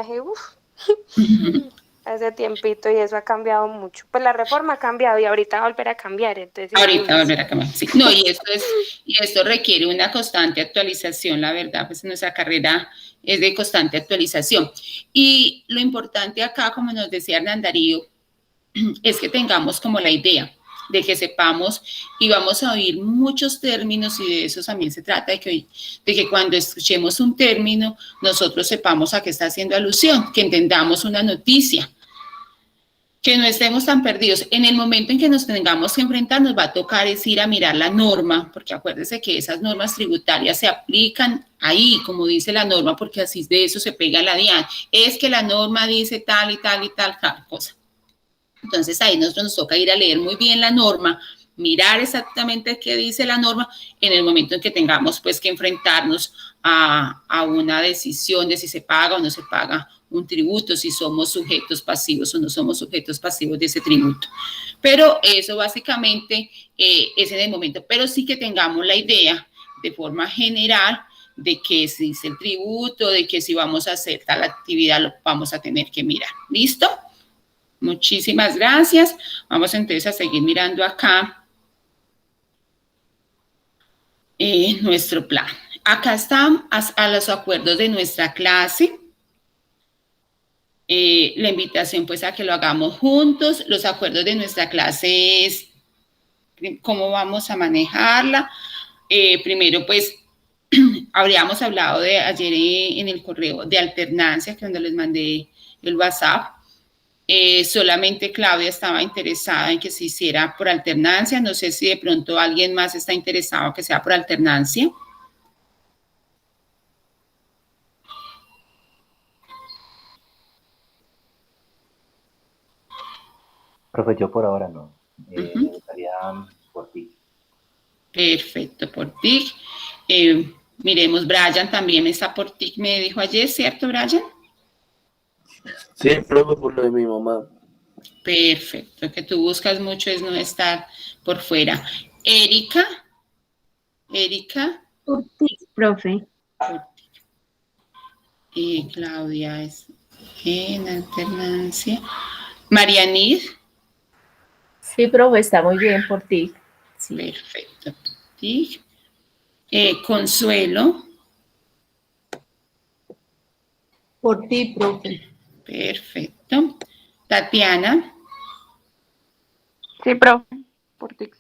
[SPEAKER 7] hace tiempito y eso ha cambiado mucho. Pues la reforma ha cambiado y ahorita va a volver a cambiar, entonces
[SPEAKER 1] Ahorita volver a cambiar, sí. No, y esto requiere una constante actualización, la verdad, pues nuestra carrera es de constante actualización. Y lo importante acá, como nos decía Hernán Darío, es que tengamos como la idea de que sepamos y vamos a oír muchos términos, y de eso también se trata, de que cuando escuchemos un término nosotros sepamos a qué está haciendo alusión, que entendamos una noticia, que no estemos tan perdidos. En el momento en que nos tengamos que enfrentar, nos va a tocar es ir a mirar la norma, porque acuérdese que esas normas tributarias se aplican ahí, como dice la norma, porque así de eso se pega la DIAN. Es que la norma dice tal y tal y tal cosa. Entonces ahí nos toca ir a leer muy bien la norma, mirar exactamente qué dice la norma en el momento en que tengamos pues que enfrentarnos a una decisión de si se paga o no se paga un tributo, si somos sujetos pasivos o no somos sujetos pasivos de ese tributo. Pero eso básicamente es en el momento, pero sí que tengamos la idea de forma general de qué se dice el tributo, de que si vamos a hacer tal actividad lo vamos a tener que mirar. ¿Listo? Muchísimas gracias. Vamos entonces a seguir mirando acá nuestro plan. Acá están a los acuerdos de nuestra clase. La invitación pues a que lo hagamos juntos. Los acuerdos de nuestra clase es cómo vamos a manejarla. Primero pues habríamos hablado de ayer en el correo de alternancia, que cuando les mandé el WhatsApp. Solamente Claudia estaba interesada en que se hiciera por alternancia. No sé si de pronto alguien más está interesado que sea por alternancia.
[SPEAKER 5] Profe, yo por ahora no. Me gustaría por TIC.
[SPEAKER 1] Perfecto, por TIC. Miremos, Brian también está por TIC, me dijo ayer, ¿cierto, Brian?
[SPEAKER 4] Sí, profe, por lo de mi mamá.
[SPEAKER 1] Perfecto, lo que tú buscas mucho es no estar por fuera. Erika.
[SPEAKER 6] Por TIC, profe.
[SPEAKER 1] Por TIC. Y Claudia es en alternancia. Marianid.
[SPEAKER 3] Sí, profe, está muy bien por TIC. Sí.
[SPEAKER 1] Perfecto, por TIC. Consuelo.
[SPEAKER 2] Por ti, profe.
[SPEAKER 1] Perfecto. Tatiana.
[SPEAKER 8] Sí, profe. Por TIC.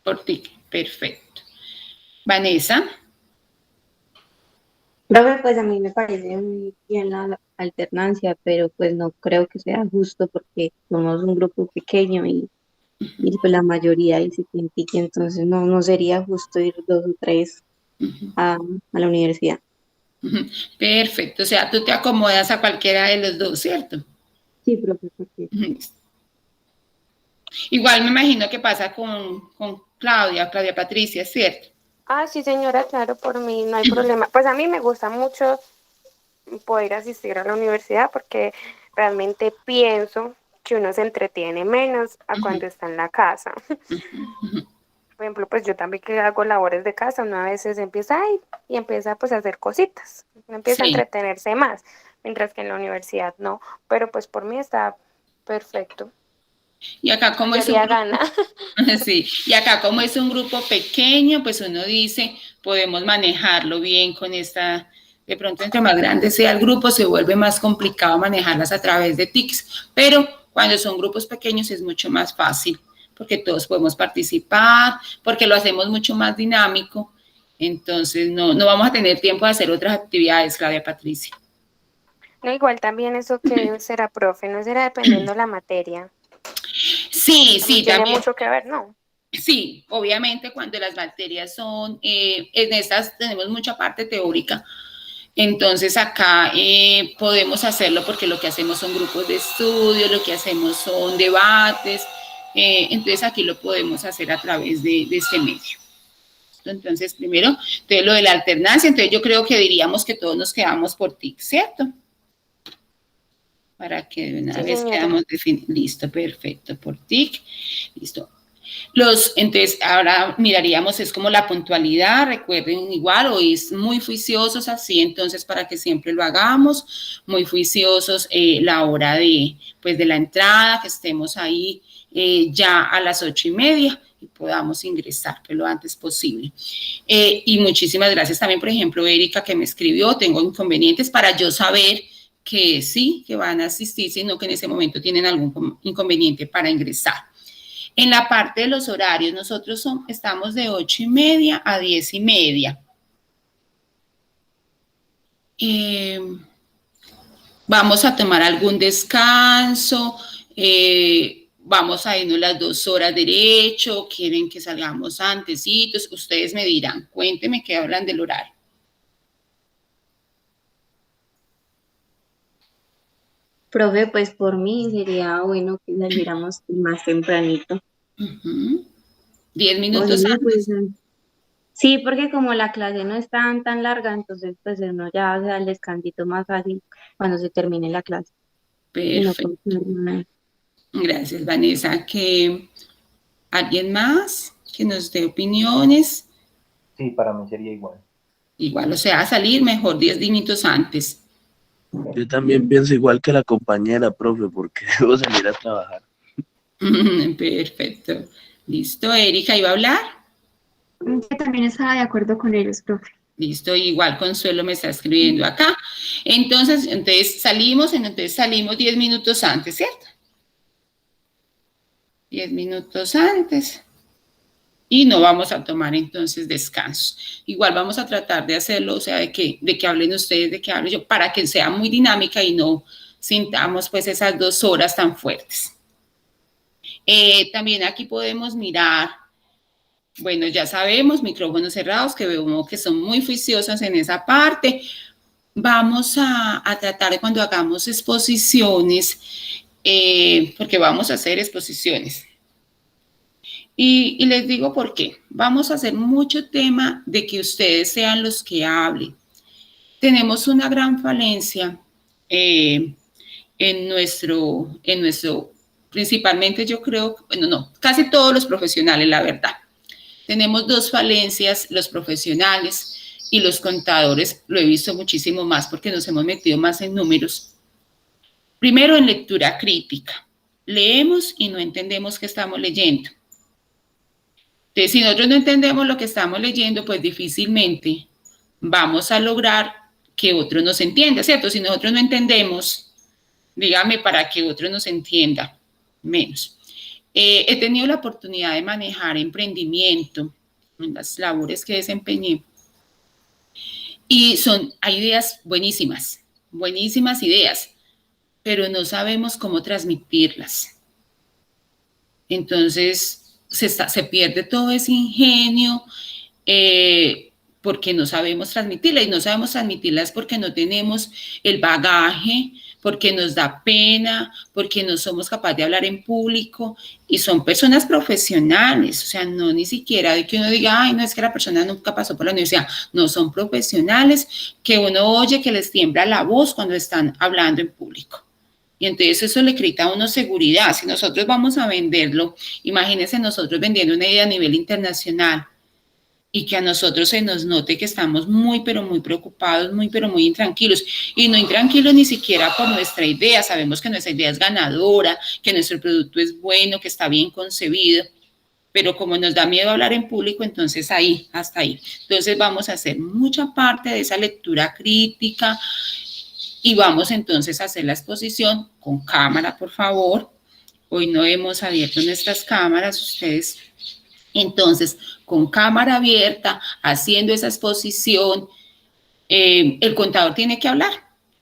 [SPEAKER 1] Por TIC, perfecto. Vanessa.
[SPEAKER 9] Profe, pues a mí me parece muy bien la alternancia, pero pues no creo que sea justo porque somos un grupo pequeño y pues la mayoría dice que en TIC, entonces no sería justo ir 2 o 3 a la universidad.
[SPEAKER 1] Perfecto, o sea, tú te acomodas a cualquiera de los dos, ¿cierto?
[SPEAKER 9] Sí, profe, porque
[SPEAKER 1] Igual me imagino que pasa con Claudia Patricia, ¿cierto?
[SPEAKER 7] Ah, sí, señora, claro, por mí no hay problema. Pues a mí me gusta mucho poder asistir a la universidad porque realmente pienso que uno se entretiene menos a cuando está en la casa. Por ejemplo, pues yo también que hago labores de casa, uno a veces empieza ahí y empieza pues a hacer cositas, uno empieza a entretenerse más, mientras que en la universidad no, pero pues por mí está perfecto.
[SPEAKER 1] Y acá como es un grupo, sí, y acá como es un grupo pequeño, pues uno dice, podemos manejarlo bien con esta, de pronto entre más grande sea el grupo, se vuelve más complicado manejarlas a través de TICs, pero cuando son grupos pequeños es mucho más fácil, porque todos podemos participar, porque lo hacemos mucho más dinámico, entonces no vamos a tener tiempo de hacer otras actividades, Claudia Patricia.
[SPEAKER 7] No, igual también eso que será, profe, no será dependiendo la materia.
[SPEAKER 1] Sí, sí,
[SPEAKER 7] Tiene
[SPEAKER 1] también.
[SPEAKER 7] mucho que ver, ¿no?
[SPEAKER 1] Sí, obviamente cuando las materias son, en estas tenemos mucha parte teórica, entonces acá podemos hacerlo porque lo que hacemos son grupos de estudio, lo que hacemos son debates, entonces aquí lo podemos hacer a través de este medio. Entonces, primero, entonces lo de la alternancia, entonces yo creo que diríamos que todos nos quedamos por TIC, ¿cierto? Para que de una vez quedamos definidos. Listo, perfecto, por TIC, listo. Entonces, ahora miraríamos, es como la puntualidad, recuerden igual, o es muy juiciosos así, entonces para que siempre lo hagamos, muy juiciosos la hora de la entrada, que estemos ahí ya a las 8:30 y podamos ingresar lo antes posible. Y muchísimas gracias también, por ejemplo, Erika, que me escribió, tengo inconvenientes para yo saber que sí, que van a asistir, sino que en ese momento tienen algún inconveniente para ingresar. En la parte de los horarios, nosotros estamos de 8:30 a 10:30. Vamos a tomar algún descanso, vamos a irnos las 2 horas derecho, quieren que salgamos antesitos, ustedes me dirán, cuéntenme qué hablan del horario.
[SPEAKER 9] Profe, pues por mí sería bueno que saliéramos más tempranito.
[SPEAKER 1] 10 minutos antes.
[SPEAKER 9] Pues, sí, porque como la clase no es tan larga, entonces pues uno ya da el descansito más fácil cuando se termine la clase.
[SPEAKER 1] Perfecto. Gracias, Vanessa. ¿Alguien más que nos dé opiniones?
[SPEAKER 5] Sí, para mí sería igual.
[SPEAKER 1] Igual, o sea, salir mejor 10 minutos antes.
[SPEAKER 4] Yo también pienso igual que la compañera, profe, porque debo salir a trabajar.
[SPEAKER 1] Perfecto. Listo, Erika, ¿iba a hablar?
[SPEAKER 6] Yo también estaba de acuerdo con ellos, profe.
[SPEAKER 1] Listo, igual Consuelo me está escribiendo acá. Entonces salimos 10 minutos antes, ¿cierto? 10 minutos antes. Y no vamos a tomar entonces descanso. Igual vamos a tratar de hacerlo, o sea, de que hablen ustedes, de que hable yo, para que sea muy dinámica y no sintamos pues esas 2 horas tan fuertes. También aquí podemos mirar, bueno, ya sabemos, micrófonos cerrados, que veo que son muy juiciosos en esa parte. Vamos a tratar de cuando hagamos exposiciones, porque vamos a hacer exposiciones. Y les digo por qué. Vamos a hacer mucho tema de que ustedes sean los que hablen. Tenemos una gran falencia en nuestro, principalmente yo creo, bueno, no, casi todos los profesionales, la verdad. Tenemos 2 falencias, los profesionales y los contadores, lo he visto muchísimo más porque nos hemos metido más en números. Primero, en lectura crítica. Leemos y no entendemos qué estamos leyendo. Entonces, si nosotros no entendemos lo que estamos leyendo, pues difícilmente vamos a lograr que otro nos entienda, ¿cierto? Si nosotros no entendemos, dígame para que otro nos entienda, menos. He tenido la oportunidad de manejar emprendimiento en las labores que desempeñé y hay ideas buenísimas, buenísimas ideas, pero no sabemos cómo transmitirlas. Entonces, se pierde todo ese ingenio porque no sabemos transmitirlas, y no sabemos transmitirlas porque no tenemos el bagaje, porque nos da pena, porque no somos capaces de hablar en público, y son personas profesionales, o sea, no ni siquiera de que uno diga, ay, no, es que la persona nunca pasó por la universidad, no, son profesionales que uno oye que les tiembla la voz cuando están hablando en público. Y entonces eso le quita a uno seguridad. Si nosotros vamos a venderlo, imagínense nosotros vendiendo una idea a nivel internacional y que a nosotros se nos note que estamos muy, pero muy preocupados, muy, pero muy intranquilos. Y no intranquilos ni siquiera por nuestra idea. Sabemos que nuestra idea es ganadora, que nuestro producto es bueno, que está bien concebido. Pero como nos da miedo hablar en público, entonces ahí, hasta ahí. Entonces vamos a hacer mucha parte de esa lectura crítica. Y vamos entonces a hacer la exposición con cámara, por favor. Hoy no hemos abierto nuestras cámaras, ustedes. Entonces, con cámara abierta, haciendo esa exposición, el contador tiene que hablar.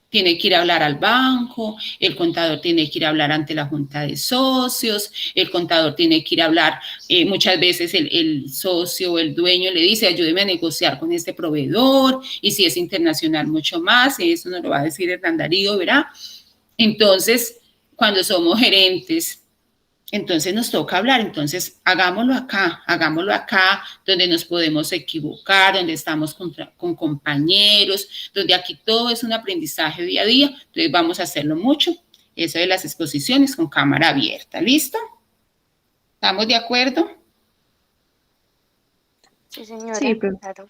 [SPEAKER 1] tiene que ir a hablar al banco, el contador tiene que ir a hablar ante la junta de socios, el contador tiene que ir a hablar, muchas veces el socio o el dueño le dice, ayúdeme a negociar con este proveedor, y si es internacional mucho más, y eso nos lo va a decir Hernán Darío, ¿verdad? Entonces, cuando somos gerentes, entonces nos toca hablar, entonces hagámoslo acá, donde nos podemos equivocar, donde estamos con compañeros, donde aquí todo es un aprendizaje día a día, entonces vamos a hacerlo mucho, eso de las exposiciones con cámara abierta, ¿listo? ¿Estamos de acuerdo?
[SPEAKER 7] Sí, señora.
[SPEAKER 9] Sí, pero
[SPEAKER 7] Claro.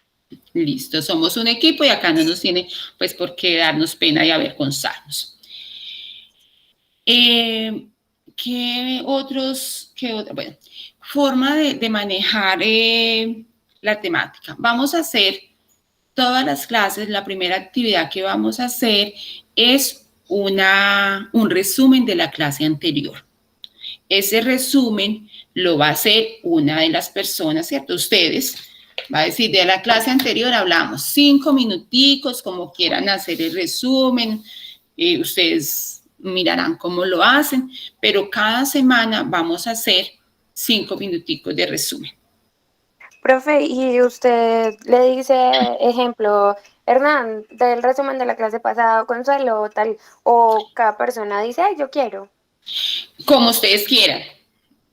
[SPEAKER 1] Listo, somos un equipo y acá no nos tiene pues por qué darnos pena y avergonzarnos. ¿Qué otros? Bueno, forma de manejar la temática. Vamos a hacer todas las clases, la primera actividad que vamos a hacer es un resumen de la clase anterior. Ese resumen lo va a hacer una de las personas, ¿cierto? Ustedes, va a decir, de la clase anterior hablamos 5 minuticos, como quieran hacer el resumen, ustedes mirarán cómo lo hacen, pero cada semana vamos a hacer 5 minuticos de resumen.
[SPEAKER 7] Profe, y usted le dice, ejemplo, Hernán, del resumen de la clase pasada, Consuelo, tal, o cada persona dice, ay, yo quiero.
[SPEAKER 1] Como ustedes quieran.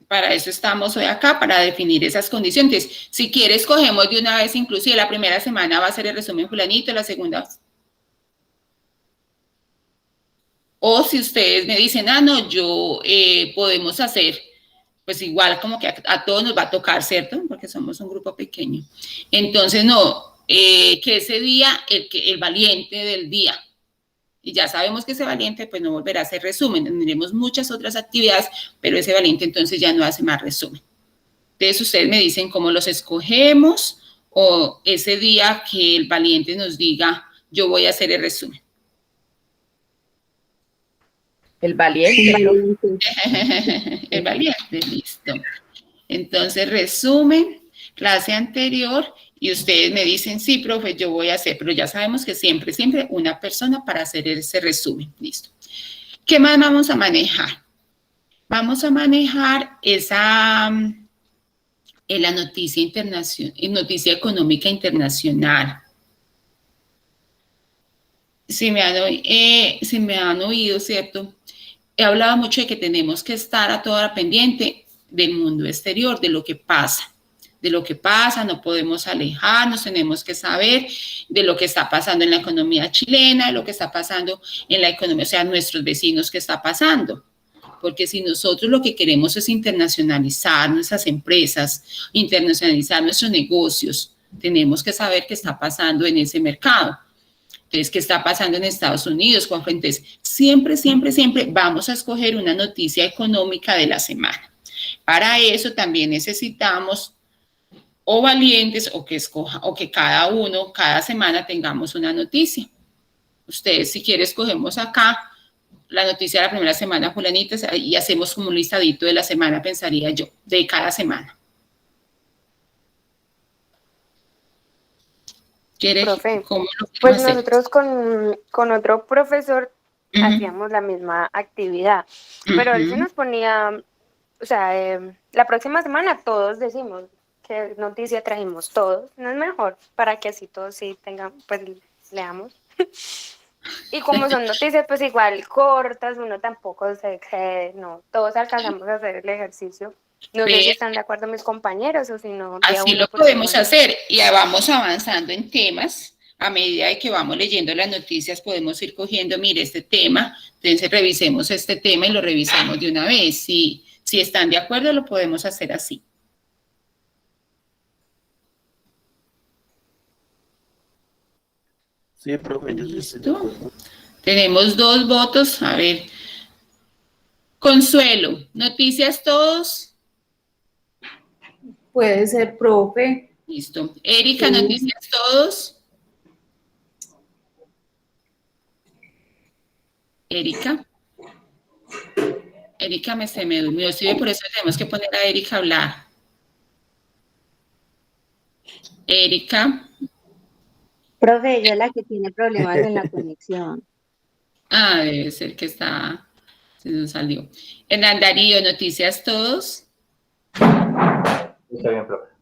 [SPEAKER 1] Para eso estamos hoy acá, para definir esas condiciones. Si quieres, cogemos de una vez, inclusive la primera semana va a ser el resumen fulanito, la segunda. O si ustedes me dicen, no, yo podemos hacer, pues igual como que a todos nos va a tocar, ¿cierto? Porque somos un grupo pequeño. Entonces, no, que ese día, el valiente del día, y ya sabemos que ese valiente pues no volverá a hacer resumen, tendremos muchas otras actividades, pero ese valiente entonces ya no hace más resumen. Entonces ustedes me dicen cómo los escogemos o ese día que el valiente nos diga, yo voy a hacer el resumen.
[SPEAKER 3] El valiente.
[SPEAKER 1] El valiente, listo. Entonces resumen, clase anterior, y ustedes me dicen, sí, profe, yo voy a hacer, pero ya sabemos que siempre una persona para hacer ese resumen, listo. ¿Qué más vamos a manejar? Vamos a manejar la noticia internacional, noticia económica internacional. Si me han oído, ¿cierto? He hablado mucho de que tenemos que estar a toda hora pendiente del mundo exterior, de lo que pasa. No podemos alejarnos, tenemos que saber de lo que está pasando en la economía chilena, de lo que está pasando en la economía, o sea, nuestros vecinos, ¿qué está pasando? Porque si nosotros lo que queremos es internacionalizar nuestras empresas, internacionalizar nuestros negocios, tenemos que saber qué está pasando en ese mercado. Entonces, ¿qué está pasando en Estados Unidos? Entonces, siempre vamos a escoger una noticia económica de la semana. Para eso también necesitamos o valientes o que cada semana tengamos una noticia. Ustedes, si quieren, escogemos acá la noticia de la primera semana, fulanita, y hacemos como un listadito de la semana, pensaría yo, de cada semana.
[SPEAKER 7] Profe,
[SPEAKER 1] ¿Cómo lo
[SPEAKER 7] pues
[SPEAKER 1] hacer?
[SPEAKER 7] nosotros con otro profesor hacíamos la misma actividad, pero él se nos ponía, o sea, la próxima semana todos decimos qué noticia trajimos todos, no es mejor, para que así todos sí tengan, pues leamos. Y como son noticias pues igual cortas, uno tampoco se quede, no, todos alcanzamos a hacer el ejercicio. No sé si están de acuerdo mis compañeros o si no.
[SPEAKER 1] Así lo podemos hacer y vamos avanzando en temas. A medida de que vamos leyendo las noticias podemos ir cogiendo, mire, este tema, entonces revisemos este tema y lo revisamos de una vez. Si están de acuerdo, lo podemos hacer así.
[SPEAKER 4] Sí, profe, yo estoy de acuerdo.
[SPEAKER 1] Tenemos 2 votos. A ver. Consuelo, ¿noticias todos?
[SPEAKER 2] Puede ser, profe.
[SPEAKER 1] Listo. Erika, sí. ¿Noticias todos? Erika. Erika se me durmió. Sí, por eso tenemos que poner a Erika a hablar. Erika.
[SPEAKER 9] Profe, ella es la que tiene problemas en la conexión.
[SPEAKER 1] Ah, debe ser que se nos salió. Hernán Darío, noticias todos.
[SPEAKER 5] Está bien, profe.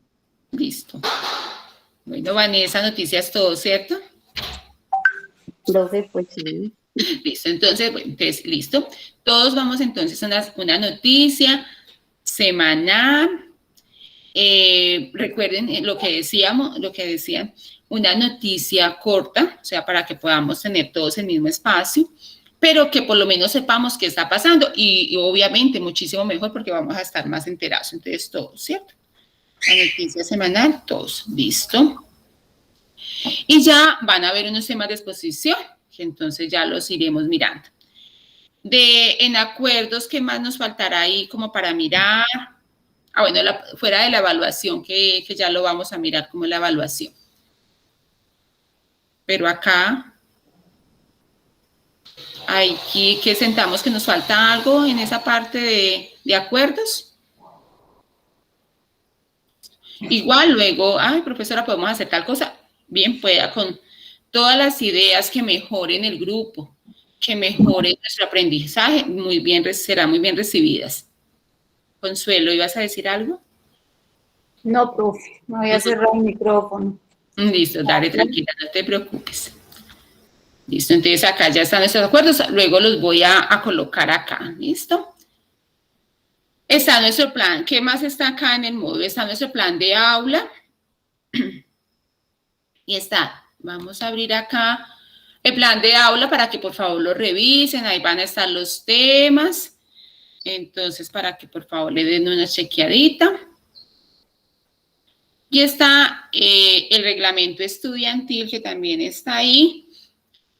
[SPEAKER 1] Listo. Bueno, Vanessa, noticias todos, ¿cierto?
[SPEAKER 9] Profe, pues sí.
[SPEAKER 1] Listo, entonces, bueno, listo. Todos vamos entonces a una noticia semanal. Recuerden lo que decían, una noticia corta, o sea, para que podamos tener todos el mismo espacio, pero que por lo menos sepamos qué está pasando y obviamente muchísimo mejor porque vamos a estar más enterados. Entonces, todos, ¿cierto? La noticia semanal, todos, listo. Y ya van a haber unos temas de exposición, que entonces ya los iremos mirando. En acuerdos, ¿qué más nos faltará ahí como para mirar? Ah, bueno, fuera de la evaluación, que ya lo vamos a mirar como la evaluación. Pero acá, aquí que sentamos que nos falta algo en esa parte de acuerdos. Igual luego, ay, profesora, podemos hacer tal cosa. Bien pueda, con todas las ideas que mejoren el grupo, que mejoren nuestro aprendizaje, serán muy bien recibidas. Consuelo, ¿ibas a decir algo?
[SPEAKER 2] No, profe, me voy a cerrar el micrófono.
[SPEAKER 1] Listo, dale, tranquila, no te preocupes. Listo, entonces acá ya están nuestros acuerdos, luego los voy a colocar acá, ¿listo? Está nuestro plan, ¿qué más está acá en el módulo? Está nuestro plan de aula. Y está, vamos a abrir acá el plan de aula para que por favor lo revisen, ahí van a estar los temas. Entonces, para que por favor le den una chequeadita. Y está el reglamento estudiantil que también está ahí.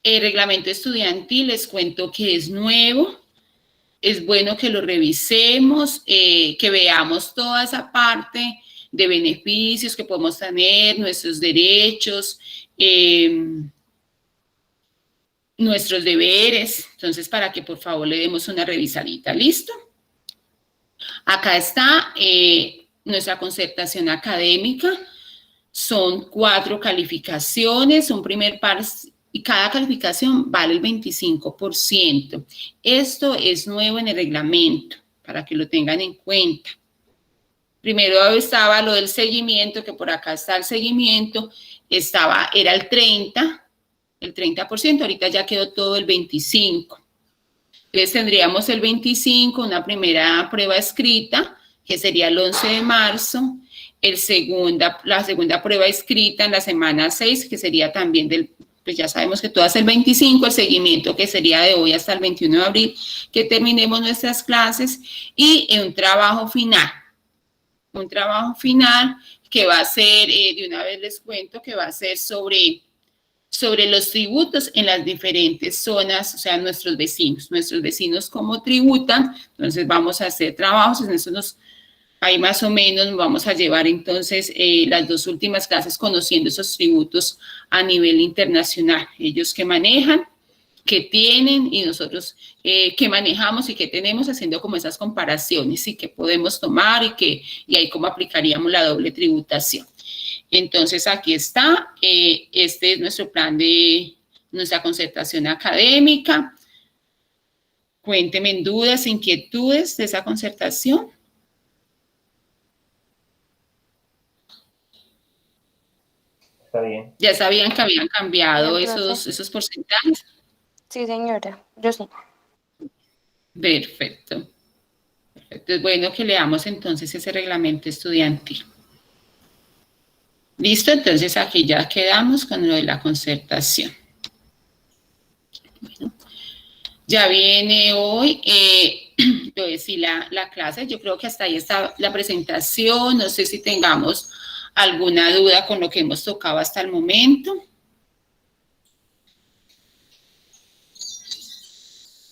[SPEAKER 1] El reglamento estudiantil, les cuento que es nuevo. Es bueno que lo revisemos, que veamos toda esa parte de beneficios que podemos tener, nuestros derechos, nuestros deberes. Entonces, para que por favor le demos una revisadita, ¿listo? Acá está nuestra concertación académica. Son 4 calificaciones, un primer par, y cada calificación vale el 25%. Esto es nuevo en el reglamento, para que lo tengan en cuenta. Primero estaba lo del seguimiento, que por acá está el seguimiento, era el 30%, ahorita ya quedó todo el 25%. Entonces tendríamos el 25%, una primera prueba escrita, que sería el 11 de marzo, la segunda prueba escrita en la semana 6, que sería también pues ya sabemos que todo es el 25, el seguimiento que sería de hoy hasta el 21 de abril, que terminemos nuestras clases, y un trabajo final. Un trabajo final que va a ser, de una vez les cuento, que va a ser sobre los tributos en las diferentes zonas, o sea, nuestros vecinos cómo tributan. Entonces vamos a hacer trabajos, en eso ahí más o menos vamos a llevar entonces las 2 últimas clases conociendo esos tributos a nivel internacional, ellos que manejan, que tienen y nosotros que manejamos y que tenemos, haciendo como esas comparaciones y que podemos tomar y ahí cómo aplicaríamos la doble tributación. Entonces aquí está, este es nuestro plan de nuestra concertación académica. Cuéntenme en dudas, inquietudes de esa concertación.
[SPEAKER 5] Está bien.
[SPEAKER 1] ¿Ya sabían que habían cambiado
[SPEAKER 7] Bien,
[SPEAKER 1] esos porcentajes?
[SPEAKER 7] Sí, señora, yo sí.
[SPEAKER 1] Perfecto. Es bueno que leamos entonces ese reglamento estudiantil. Listo, entonces aquí ya quedamos con lo de la concertación. Bueno, ya viene hoy, yo decía la clase, yo creo que hasta ahí está la presentación, no sé si tengamos alguna duda con lo que hemos tocado hasta el momento.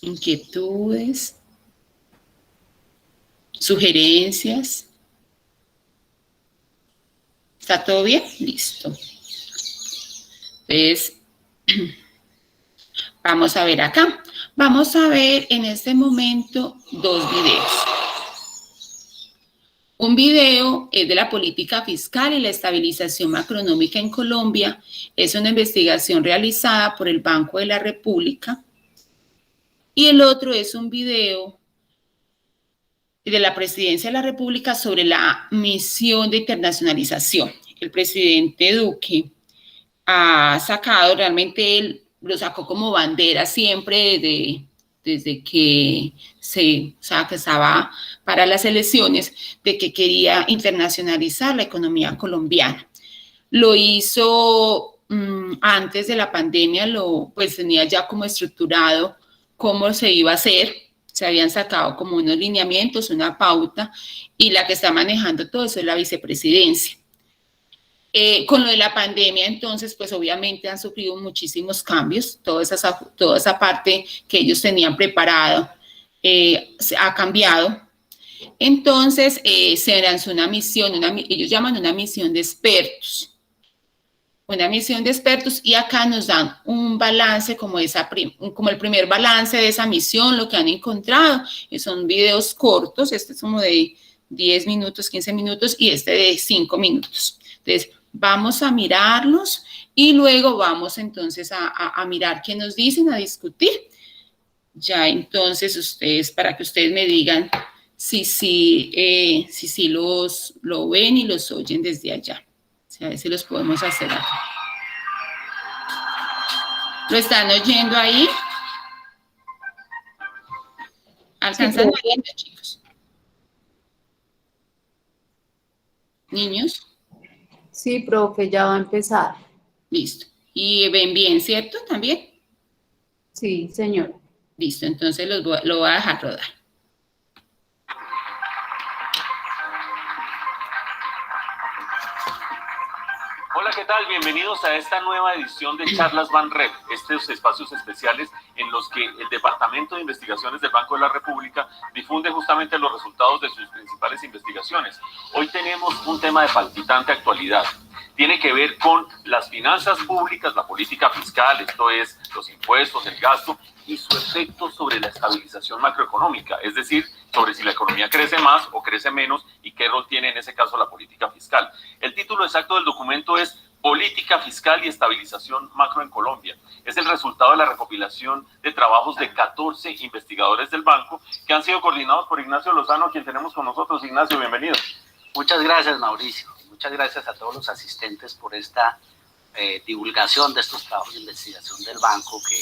[SPEAKER 1] Inquietudes, sugerencias. ¿Está todo bien? Listo. Entonces, vamos a ver acá. Vamos a ver en este momento 2 videos. Un video es de la política fiscal y la estabilización macroeconómica en Colombia. Es una investigación realizada por el Banco de la República y el otro es un video de la Presidencia de la República sobre la misión de internacionalización. El presidente Duque ha sacado, realmente él lo sacó como bandera siempre desde que que estaba para las elecciones, de que quería internacionalizar la economía colombiana. Lo hizo antes de la pandemia, pues tenía ya como estructurado cómo se iba a hacer. Se habían sacado como unos lineamientos, una pauta, y la que está manejando todo eso es la vicepresidencia. Con lo de la pandemia, entonces, pues obviamente han sufrido muchísimos cambios, toda esa parte que ellos tenían preparado ha cambiado. Entonces, se lanzó una misión, ellos llaman una misión de expertos. Una misión de expertos, y acá nos dan un balance como el primer balance de esa misión, lo que han encontrado. Son videos cortos, este es como de 10 minutos, 15 minutos, y este de 5 minutos. Entonces, vamos a mirarlos y luego vamos entonces a mirar qué nos dicen, a discutir. Ya entonces para que ustedes me digan si lo ven y los oyen desde allá. A ver si los podemos hacer acá. ¿Lo están oyendo ahí? ¿Alcanzan a oírlo, chicos? ¿Niños?
[SPEAKER 2] Sí, profe, ya va a empezar.
[SPEAKER 1] Listo. ¿Y ven bien, cierto? ¿También?
[SPEAKER 2] Sí, señor.
[SPEAKER 1] Listo, entonces lo voy a dejar rodar.
[SPEAKER 10] Hola, ¿qué tal? Bienvenidos a esta nueva edición de Charlas Banrep, estos espacios especiales en los que el Departamento de Investigaciones del Banco de la República difunde justamente los resultados de sus principales investigaciones. Hoy tenemos un tema de palpitante actualidad. Tiene que ver con las finanzas públicas, la política fiscal, esto es, los impuestos, el gasto, y su efecto sobre la estabilización macroeconómica, es decir, sobre si la economía crece más o crece menos y qué rol tiene en ese caso la política fiscal. El título exacto del documento es Política Fiscal y Estabilización Macro en Colombia. Es el resultado de la recopilación de trabajos de 14 investigadores del banco que han sido coordinados por Ignacio Lozano, quien tenemos con nosotros. Ignacio, bienvenido.
[SPEAKER 11] Muchas gracias, Mauricio. Muchas gracias a todos los asistentes por esta divulgación de estos trabajos de investigación del banco que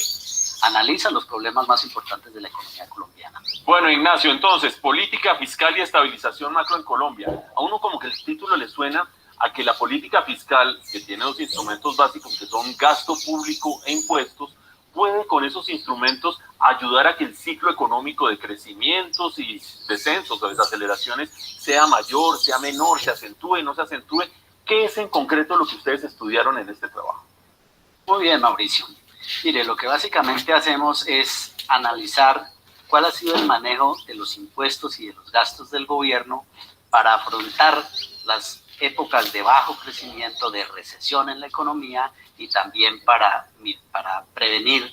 [SPEAKER 11] analizan los problemas más importantes de la economía colombiana.
[SPEAKER 10] Bueno, Ignacio, entonces, política fiscal y estabilización macro en Colombia. A uno como que el título le suena a que la política fiscal, que tiene dos instrumentos básicos que son gasto público e impuestos, puede con esos instrumentos ayudar a que el ciclo económico de crecimientos y descensos o desaceleraciones sea mayor, sea menor, se acentúe, no se acentúe. ¿Qué es en concreto lo que ustedes estudiaron en este trabajo?
[SPEAKER 11] Muy bien, Mauricio. Mire, lo que básicamente hacemos es analizar cuál ha sido el manejo de los impuestos y de los gastos del gobierno para afrontar las épocas de bajo crecimiento, de recesión en la economía y también para prevenir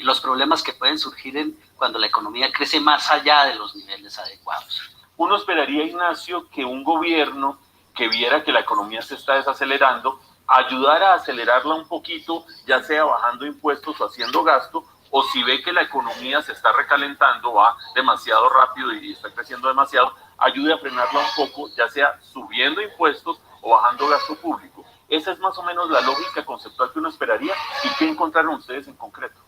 [SPEAKER 11] los problemas que pueden surgir cuando la economía crece más allá de los niveles adecuados.
[SPEAKER 10] Uno esperaría, Ignacio, que un gobierno que viera que la economía se está desacelerando ayudara a acelerarla un poquito, ya sea bajando impuestos o haciendo gasto, o si ve que la economía se está recalentando, va demasiado rápido y está creciendo demasiado, ayude a frenarla un poco, ya sea subiendo impuestos o bajando gasto público. Esa es más o menos la lógica conceptual que uno esperaría. ¿Y qué encontraron ustedes en concreto?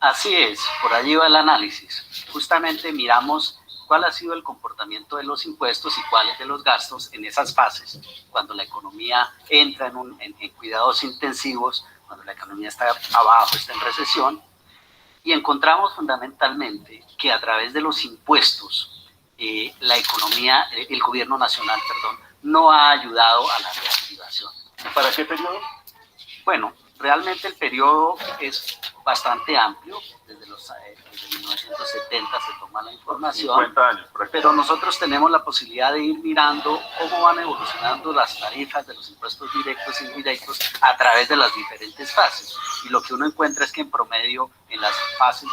[SPEAKER 11] Así es, por allí va el análisis. Justamente miramos cuál ha sido el comportamiento de los impuestos y cuáles de los gastos en esas fases, cuando la economía entra en cuidados intensivos, cuando la economía está abajo, está en recesión, y encontramos fundamentalmente que a través de los impuestos, la economía, el gobierno nacional, no ha ayudado a la reactivación.
[SPEAKER 10] ¿Para qué periodo?
[SPEAKER 11] Bueno, realmente el periodo es bastante amplio, desde 1970 se toma la información,
[SPEAKER 10] 50 años,
[SPEAKER 11] pero nosotros tenemos la posibilidad de ir mirando cómo van evolucionando las tarifas de los impuestos directos e indirectos a través de las diferentes fases, y lo que uno encuentra es que en promedio en las fases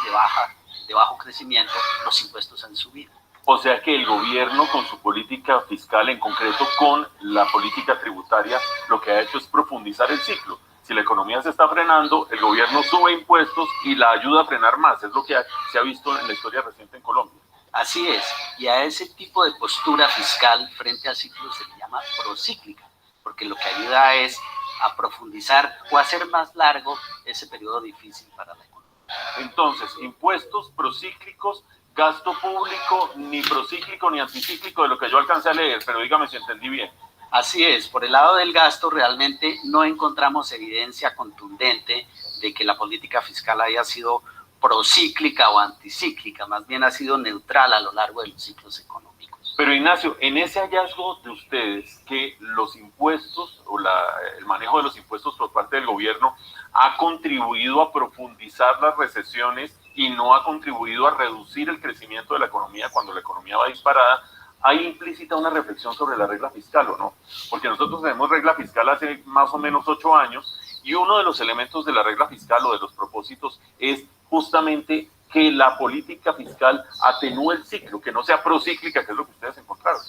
[SPEAKER 11] de bajo crecimiento los impuestos han subido.
[SPEAKER 10] O sea que el gobierno con su política fiscal, en concreto con la política tributaria, lo que ha hecho es profundizar el ciclo. si la economía se está frenando, el gobierno sube impuestos y la ayuda a frenar más. Es lo que se ha visto en la historia reciente en Colombia.
[SPEAKER 11] Así es, y a ese tipo de postura fiscal frente al ciclo se le llama procíclica, porque lo que ayuda es a profundizar o hacer más largo ese periodo difícil para la economía.
[SPEAKER 10] Entonces, impuestos procíclicos, gasto público, ni procíclico ni anticíclico, de lo que yo alcancé a leer, pero dígame si entendí bien.
[SPEAKER 11] Así es, por el lado del gasto realmente no encontramos evidencia contundente de que la política fiscal haya sido procíclica o anticíclica, más bien ha sido neutral a lo largo de los ciclos económicos.
[SPEAKER 10] Pero Ignacio, en ese hallazgo de ustedes que los impuestos o el manejo de los impuestos por parte del gobierno ha contribuido a profundizar las recesiones y no ha contribuido a reducir el crecimiento de la economía cuando la economía va disparada, ¿hay implícita una reflexión sobre la regla fiscal o no? Porque nosotros tenemos regla fiscal hace más o menos 8 años y uno de los elementos de la regla fiscal o de los propósitos es justamente que la política fiscal atenúe el ciclo, que no sea procíclica, que es lo que ustedes encontraron.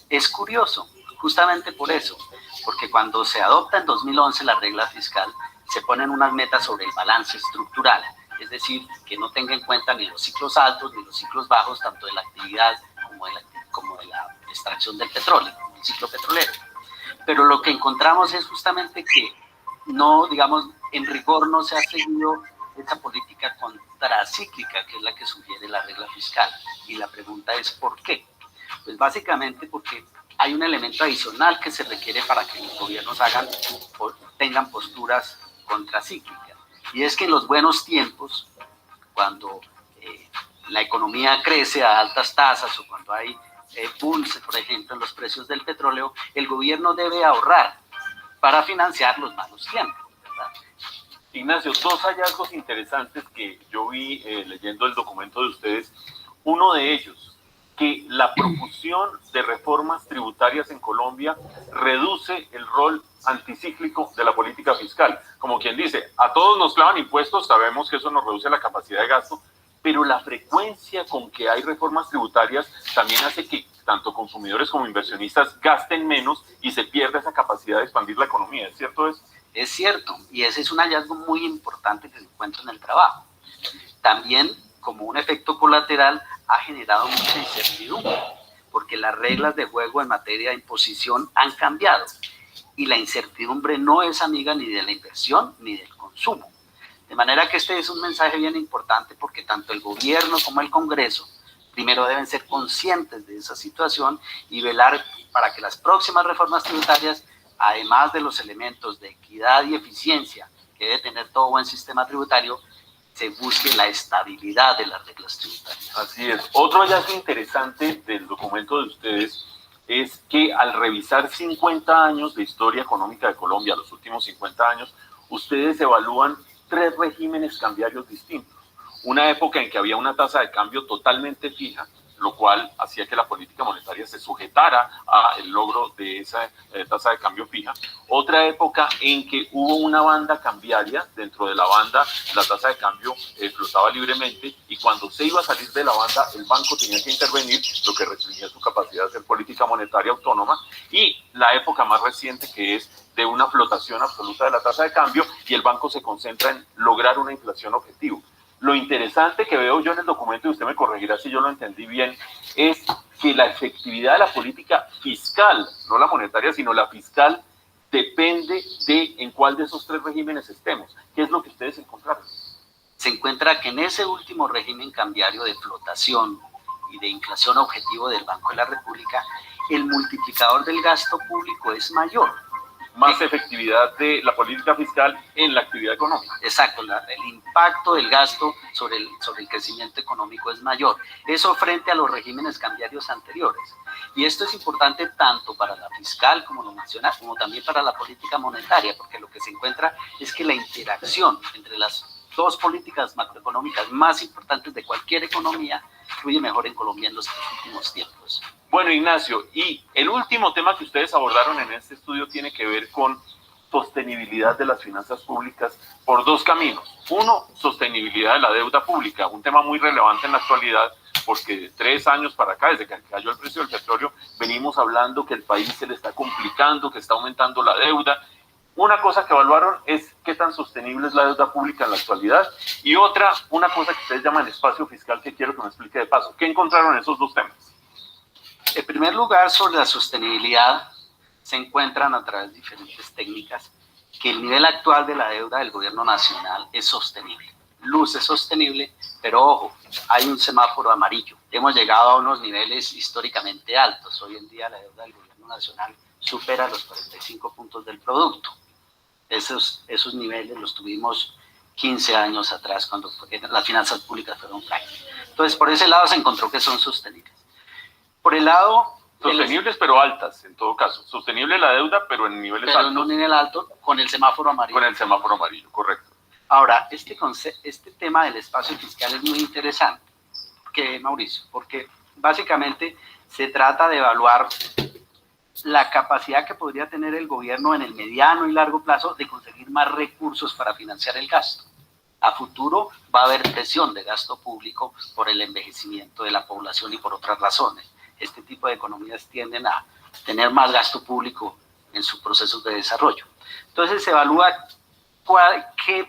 [SPEAKER 11] Es curioso, justamente por eso, porque cuando se adopta en 2011 la regla fiscal, se ponen unas metas sobre el balance estructural, es decir, que no tenga en cuenta ni los ciclos altos ni los ciclos bajos, tanto de la actividad como de la extracción del petróleo, el ciclo petrolero. Pero lo que encontramos es justamente que no, digamos, en rigor no se ha seguido esa política contracíclica, que es la que sugiere la regla fiscal. Y la pregunta es, ¿por qué? Pues básicamente porque hay un elemento adicional que se requiere para que los gobiernos tengan posturas contracíclicas. Y es que en los buenos tiempos, cuando la economía crece a altas tasas o cuando hay pulse, por ejemplo, en los precios del petróleo, el gobierno debe ahorrar para financiar los malos tiempos, ¿verdad?
[SPEAKER 10] Ignacio, 2 hallazgos interesantes que yo vi leyendo el documento de ustedes. Uno de ellos, que la profusión de reformas tributarias en Colombia reduce el rol anticíclico de la política fiscal. Como quien dice, a todos nos clavan impuestos, sabemos que eso nos reduce la capacidad de gasto, pero la frecuencia con que hay reformas tributarias también hace que tanto consumidores como inversionistas gasten menos y se pierda esa capacidad de expandir la economía. ¿Es cierto eso?
[SPEAKER 11] Es cierto, y ese es un hallazgo muy importante que se encuentra en el trabajo. También, como un efecto colateral, ha generado mucha incertidumbre, porque las reglas de juego en materia de imposición han cambiado, y la incertidumbre no es amiga ni de la inversión ni del consumo. De manera que este es un mensaje bien importante, porque tanto el gobierno como el Congreso primero deben ser conscientes de esa situación y velar para que las próximas reformas tributarias, además de los elementos de equidad y eficiencia que debe tener todo buen sistema tributario, se busque la estabilidad de las reglas tributarias.
[SPEAKER 10] Así es. Otro hallazgo interesante del documento de ustedes es que al revisar 50 años de historia económica de Colombia, los últimos 50 años, ustedes evalúan 3 regímenes cambiarios distintos. Una época en que había una tasa de cambio totalmente fija, lo cual hacía que la política monetaria se sujetara al logro de esa tasa de cambio fija. Otra época en que hubo una banda cambiaria, dentro de la banda la tasa de cambio flotaba libremente y cuando se iba a salir de la banda el banco tenía que intervenir, lo que restringía su capacidad de hacer política monetaria autónoma. Y la época más reciente, que es de una flotación absoluta de la tasa de cambio y el banco se concentra en lograr una inflación objetivo. Lo interesante que veo yo en el documento, y usted me corregirá si yo lo entendí bien, es que la efectividad de la política fiscal, no la monetaria, sino la fiscal, depende de en cuál de esos 3 regímenes estemos. ¿Qué es lo que ustedes encontraron?
[SPEAKER 11] Se encuentra que en ese último régimen cambiario de flotación y de inflación objetivo del Banco de la República, el multiplicador del gasto público es mayor.
[SPEAKER 10] Más efectividad de la política fiscal en la actividad económica.
[SPEAKER 11] Exacto, el impacto del gasto sobre el crecimiento económico es mayor. Eso frente a los regímenes cambiarios anteriores. Y esto es importante tanto para la fiscal, como lo menciona, como también para la política monetaria, porque lo que se encuentra es que la interacción entre las 2 políticas macroeconómicas más importantes de cualquier economía fluye mejor en Colombia en los últimos tiempos.
[SPEAKER 10] Bueno, Ignacio, y el último tema que ustedes abordaron en este estudio tiene que ver con sostenibilidad de las finanzas públicas por 2 caminos. Uno, sostenibilidad de la deuda pública, un tema muy relevante en la actualidad, porque de 3 años para acá, desde que cayó el precio del petróleo, venimos hablando que el país se le está complicando, que está aumentando la deuda. Una cosa que evaluaron es qué tan sostenible es la deuda pública en la actualidad, y otra, una cosa que ustedes llaman espacio fiscal, que quiero que me explique de paso. ¿Qué encontraron en esos dos temas?
[SPEAKER 11] En primer lugar, sobre la sostenibilidad, se encuentran a través de diferentes técnicas que el nivel actual de la deuda del gobierno nacional es sostenible. Luce sostenible, pero ojo, hay un semáforo amarillo. Hemos llegado a unos niveles históricamente altos. Hoy en día la deuda del gobierno nacional supera los 45 puntos del producto. Esos niveles los tuvimos 15 años atrás, cuando las finanzas públicas fueron frágiles. Entonces, por ese lado se encontró que son sostenibles. Por el lado...
[SPEAKER 10] Sostenibles, pero altas, en todo caso. Sostenible la deuda, pero en niveles altos.
[SPEAKER 11] Pero en un nivel alto, con el semáforo amarillo.
[SPEAKER 10] Con el semáforo amarillo, correcto.
[SPEAKER 11] Ahora, este tema del espacio fiscal es muy interesante, Mauricio, porque básicamente se trata de evaluar la capacidad que podría tener el gobierno en el mediano y largo plazo de conseguir más recursos para financiar el gasto. A futuro va a haber presión de gasto público por el envejecimiento de la población y por otras razones. Este tipo de economías tienden a tener más gasto público en sus procesos de desarrollo. Entonces se evalúa qué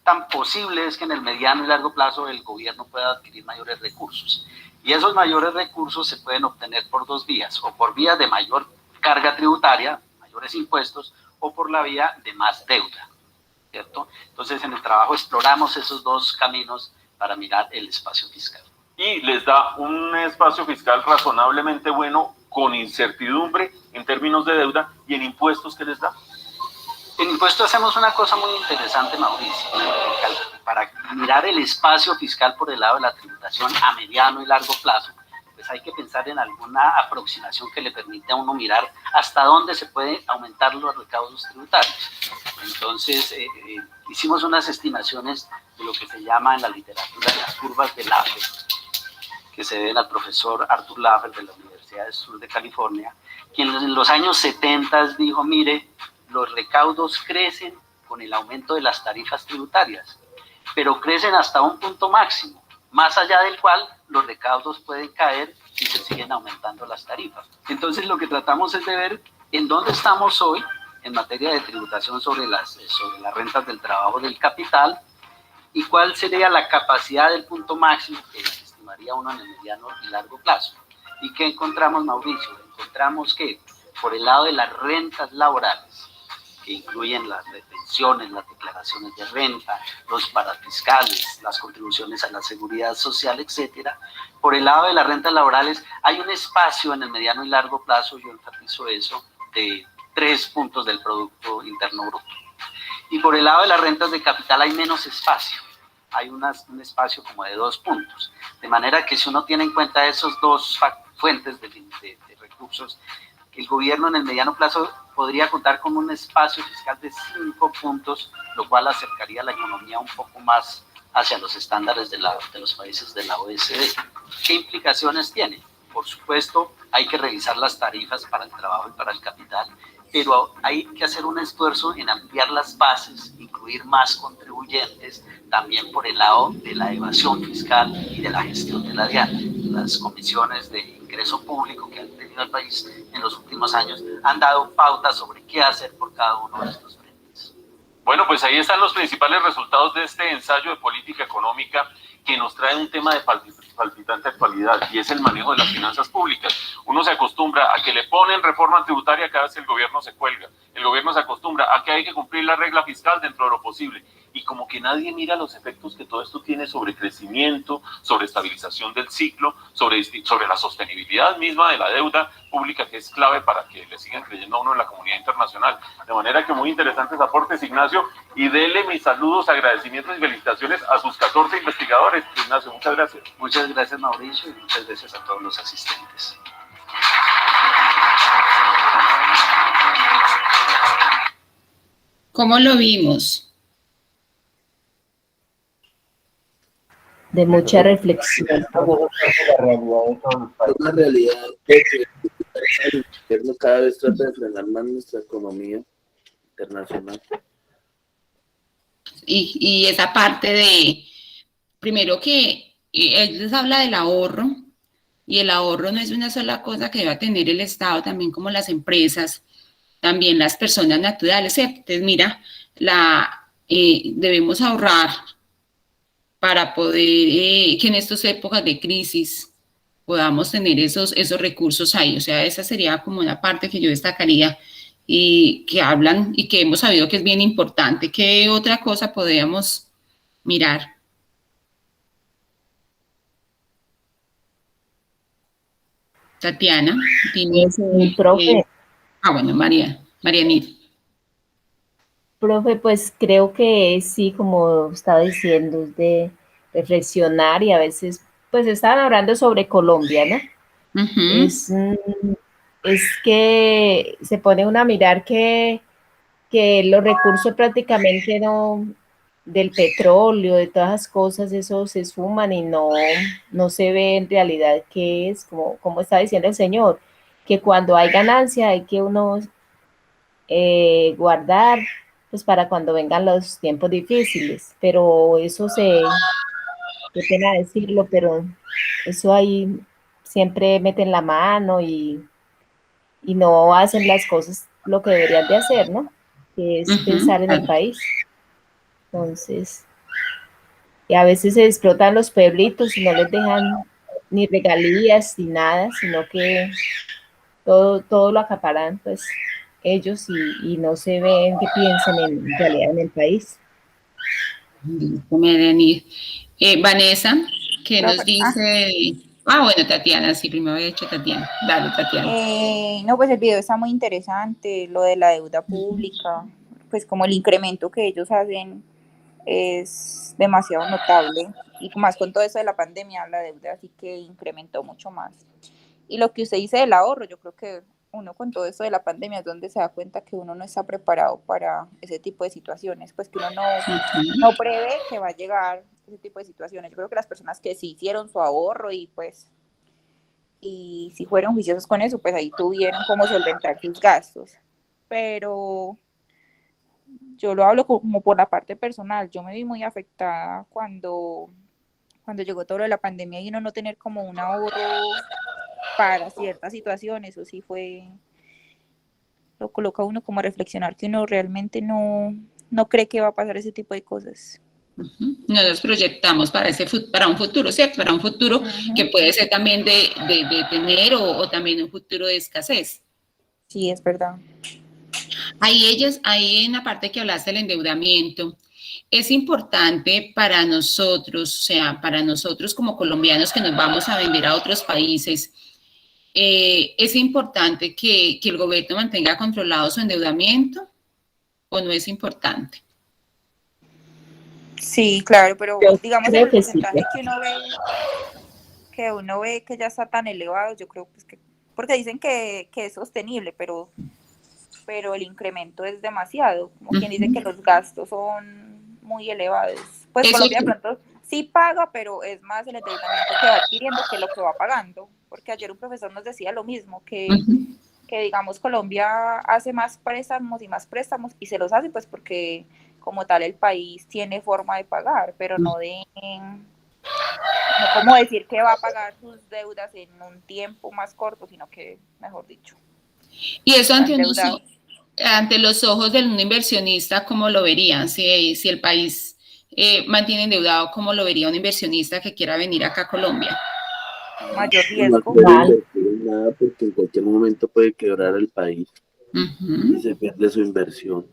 [SPEAKER 11] tan posible es que en el mediano y largo plazo el gobierno pueda adquirir mayores recursos. Y esos mayores recursos se pueden obtener por dos vías, o por vía de mayor carga tributaria, mayores impuestos, o por la vía de más deuda, ¿cierto? Entonces en el trabajo exploramos esos dos caminos para mirar el espacio fiscal.
[SPEAKER 10] Y les da un espacio fiscal razonablemente bueno, con incertidumbre en términos de deuda, y en impuestos, ¿qué les da?
[SPEAKER 11] En impuestos hacemos una cosa muy interesante, Mauricio, para mirar el espacio fiscal por el lado de la tributación a mediano y largo plazo. Pues hay que pensar en alguna aproximación que le permita a uno mirar hasta dónde se puede aumentar los recaudos tributarios. Entonces, hicimos unas estimaciones de lo que se llama en la literatura las curvas de Laffer, que se deben al profesor Arthur Laffer de la Universidad del Sur de California, quien en los años 70 dijo, mire, los recaudos crecen con el aumento de las tarifas tributarias, pero crecen hasta un punto máximo, más allá del cual los recaudos pueden caer si se siguen aumentando las tarifas. Entonces lo que tratamos es de ver en dónde estamos hoy en materia de tributación sobre las rentas del trabajo del capital y cuál sería la capacidad del punto máximo que se estimaría uno en el mediano y largo plazo. ¿Y qué encontramos, Mauricio? Encontramos que por el lado de las rentas laborales, que incluyen las retenciones, las declaraciones de renta, los parafiscales, las contribuciones a la seguridad social, etcétera. Por el lado de las rentas laborales hay un espacio en el mediano y largo plazo, yo enfatizo eso, de 3 puntos del Producto Interno Bruto. Y por el lado de las rentas de capital hay menos espacio, hay un espacio como de 2 puntos. De manera que si uno tiene en cuenta esos dos fuentes de recursos, el gobierno en el mediano plazo podría contar con un espacio fiscal de 5 puntos, lo cual acercaría la economía un poco más hacia los estándares de los países de la OECD. ¿Qué implicaciones tiene? Por supuesto, hay que revisar las tarifas para el trabajo y para el capital, pero hay que hacer un esfuerzo en ampliar las bases, incluir más contribuyentes, también por el lado de la evasión fiscal y de la gestión de la DIAN. Las comisiones de ingreso público que han tenido el país en los últimos años han dado pautas sobre qué hacer por cada uno de estos frentes.
[SPEAKER 10] Bueno, pues ahí están los principales resultados de este ensayo de política económica que nos trae un tema de palpitante actualidad, y es el manejo de las finanzas públicas. Uno se acostumbra a que le ponen reforma tributaria cada vez que el gobierno se cuelga. El gobierno se acostumbra a que hay que cumplir la regla fiscal dentro de lo posible. Y como que nadie mira los efectos que todo esto tiene sobre crecimiento, sobre estabilización del ciclo, sobre la sostenibilidad misma de la deuda pública, que es clave para que le sigan creyendo a uno en la comunidad internacional. De manera que muy interesantes aportes, Ignacio, y dele mis saludos, agradecimientos y felicitaciones a sus 14 investigadores. Ignacio, muchas gracias.
[SPEAKER 11] Muchas gracias, Mauricio, y muchas gracias a todos los asistentes.
[SPEAKER 1] ¿Cómo lo vimos?
[SPEAKER 3] De mucha reflexión.
[SPEAKER 4] La realidad es que el gobierno cada vez trata de frenar más nuestra economía internacional.
[SPEAKER 1] Y esa parte de, primero que él les habla del ahorro, y el ahorro no es una sola cosa que deba tener el Estado, también como las empresas, también las personas naturales, ¿cierto? Entonces, mira, debemos ahorrar para poder que en estas épocas de crisis podamos tener esos recursos ahí. O sea, esa sería como una parte que yo destacaría y que hablan y que hemos sabido que es bien importante. ¿Qué otra cosa podríamos mirar? Tatiana, dime.
[SPEAKER 3] Profe.
[SPEAKER 1] Bueno, Marianita.
[SPEAKER 3] Profe, pues creo que sí, como estaba diciendo, es de reflexionar y a veces, pues estaban hablando sobre Colombia, ¿no? Es que se pone uno a mirar que los recursos prácticamente del petróleo, de todas las cosas, eso se esfuman y no se ve en realidad qué es, como está diciendo el señor, que cuando hay ganancia hay que uno guardar, pues para cuando vengan los tiempos difíciles, pero eso qué pena decirlo, pero eso ahí siempre meten la mano y no hacen las cosas lo que deberían de hacer, ¿no? Que es pensar en el país. Entonces, y a veces se explotan los pueblitos y no les dejan ni regalías ni nada, sino que todo lo acaparan, pues, ellos y no se ven que piensen en realidad en el país.
[SPEAKER 1] Vanessa, ¿qué nos dice? Bueno, Tatiana, sí, primero había dicho Tatiana. Dale, Tatiana.
[SPEAKER 8] No, pues el video está muy interesante, lo de la deuda pública, pues como el incremento que ellos hacen es demasiado notable, y más con todo eso de la pandemia, la deuda sí que incrementó mucho más. Y lo que usted dice del ahorro, yo creo que uno con todo esto de la pandemia es donde se da cuenta que uno no está preparado para ese tipo de situaciones, pues que uno no prevé que va a llegar ese tipo de situaciones. Yo creo que las personas que sí hicieron su ahorro y si fueron juiciosos con eso, pues ahí tuvieron cómo solventar sus gastos. Pero yo lo hablo como por la parte personal. Yo me vi muy afectada cuando llegó todo lo de la pandemia y uno no tener como un ahorro para ciertas situaciones. Eso sí lo coloca a uno como a reflexionar que uno realmente no cree que va a pasar ese tipo de cosas.
[SPEAKER 1] No nos proyectamos para un futuro, ¿cierto? Para un futuro que puede ser también de tener o también un futuro de escasez.
[SPEAKER 8] Sí, es verdad.
[SPEAKER 1] Ahí en la parte que hablaste del endeudamiento, es importante para nosotros, o sea, para nosotros como colombianos que nos vamos a vender a otros países, ¿es importante que el gobierno mantenga controlado su endeudamiento o no es importante?
[SPEAKER 8] Sí, claro, pero digamos el porcentaje
[SPEAKER 3] sí,
[SPEAKER 8] que uno ve que ya está tan elevado, yo creo pues que, porque dicen que es sostenible, pero el incremento es demasiado, como quien dice que los gastos son muy elevados. Pues Colombia de pronto sí paga, pero es más el endeudamiento que va adquiriendo que lo que va pagando, porque ayer un profesor nos decía lo mismo, que digamos Colombia hace más préstamos y se los hace pues porque como tal el país tiene forma de pagar, pero no como decir que va a pagar sus deudas en un tiempo más corto, sino que, mejor dicho.
[SPEAKER 1] Y eso ante los ojos de un inversionista, ¿cómo lo verían? Si el país mantiene endeudado, ¿cómo lo vería un inversionista que quiera venir acá a Colombia?
[SPEAKER 8] Mayor riesgo.
[SPEAKER 4] Nada, porque en cualquier momento puede quebrar el país y se pierde su inversión.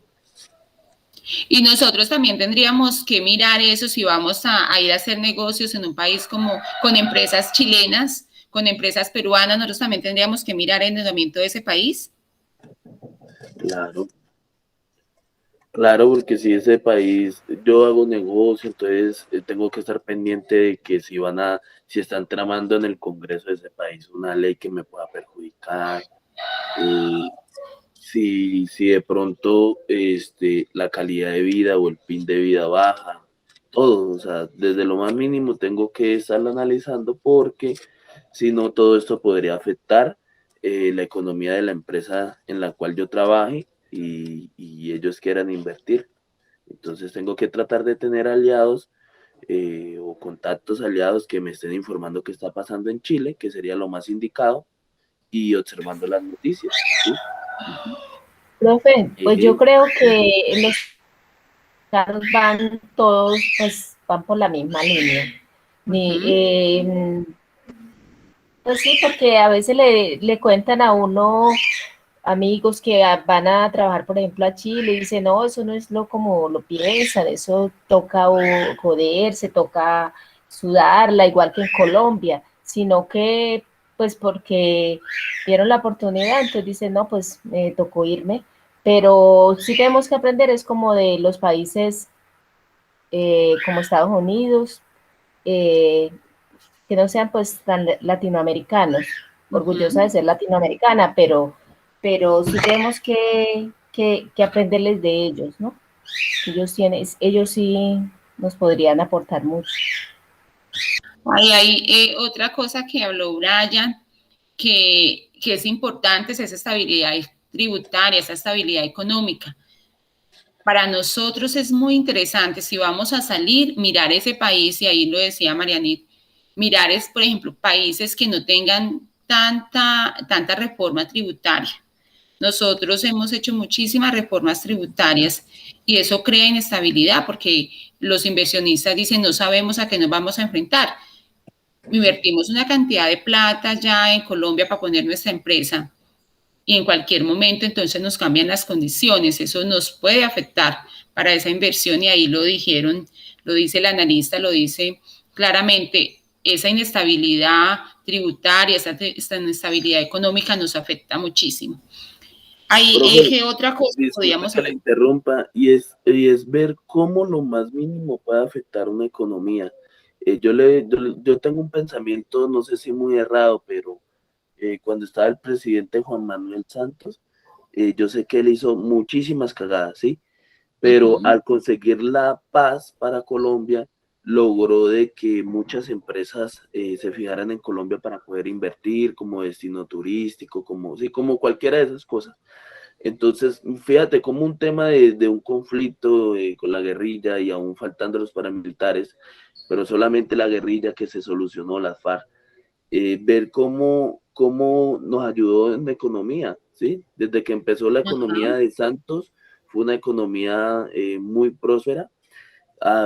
[SPEAKER 1] Y nosotros también tendríamos que mirar eso si vamos a ir a hacer negocios en un país con empresas chilenas, con empresas peruanas, nosotros también tendríamos que mirar el endeudamiento de ese país.
[SPEAKER 4] Claro, porque si ese país, yo hago negocio, entonces tengo que estar pendiente de que si están tramando en el Congreso de ese país una ley que me pueda perjudicar, si de pronto la calidad de vida o el PIN de vida baja, todo, o sea, desde lo más mínimo tengo que estarlo analizando porque si no todo esto podría afectar la economía de la empresa en la cual yo trabaje y ellos quieran invertir. Entonces tengo que tratar de tener aliados o contactos aliados que me estén informando qué está pasando en Chile, que sería lo más indicado, y observando las noticias. ¿Sí?
[SPEAKER 3] Profe, pues yo creo que los carros van todos, pues van por la misma línea. Pues sí, porque a veces le cuentan a uno amigos que van a trabajar, por ejemplo, a Chile y dicen, no, eso no es lo como lo piensan, eso toca joderse, toca sudarla, igual que en Colombia, sino que pues porque vieron la oportunidad, entonces dicen, no, pues me tocó irme, pero sí tenemos que aprender, es como de los países como Estados Unidos, que no sean pues tan latinoamericanos, orgullosa de ser latinoamericana, pero sí tenemos que aprenderles de ellos, ¿no? Ellos sí nos podrían aportar mucho.
[SPEAKER 1] Hay otra cosa que habló Brian, que es importante, es esa estabilidad tributaria, esa estabilidad económica. Para nosotros es muy interesante, si vamos a salir, mirar ese país, y ahí lo decía Marianit, mirar por ejemplo, países que no tengan tanta reforma tributaria. Nosotros hemos hecho muchísimas reformas tributarias y eso crea inestabilidad porque los inversionistas dicen, no sabemos a qué nos vamos a enfrentar. Invertimos una cantidad de plata ya en Colombia para poner nuestra empresa y en cualquier momento entonces nos cambian las condiciones, eso nos puede afectar para esa inversión y ahí lo dijeron, lo dice el analista, lo dice claramente, esa inestabilidad tributaria, esa inestabilidad económica nos afecta muchísimo. Ahí, ¿qué otra cosa podríamos
[SPEAKER 4] hacer? Que la interrumpa y es ver cómo lo más mínimo puede afectar una economía. Yo tengo un pensamiento, no sé si muy errado, pero cuando estaba el presidente Juan Manuel Santos, yo sé que él hizo muchísimas cagadas, ¿sí? Pero al conseguir la paz para Colombia, logró de que muchas empresas se fijaran en Colombia para poder invertir como destino turístico, como cualquiera de esas cosas. Entonces, fíjate como un tema de un conflicto con la guerrilla y aún faltando los paramilitares, pero solamente la guerrilla que se solucionó, las FARC, ver cómo nos ayudó en la economía, ¿sí? Desde que empezó la economía de Santos, fue una economía muy próspera.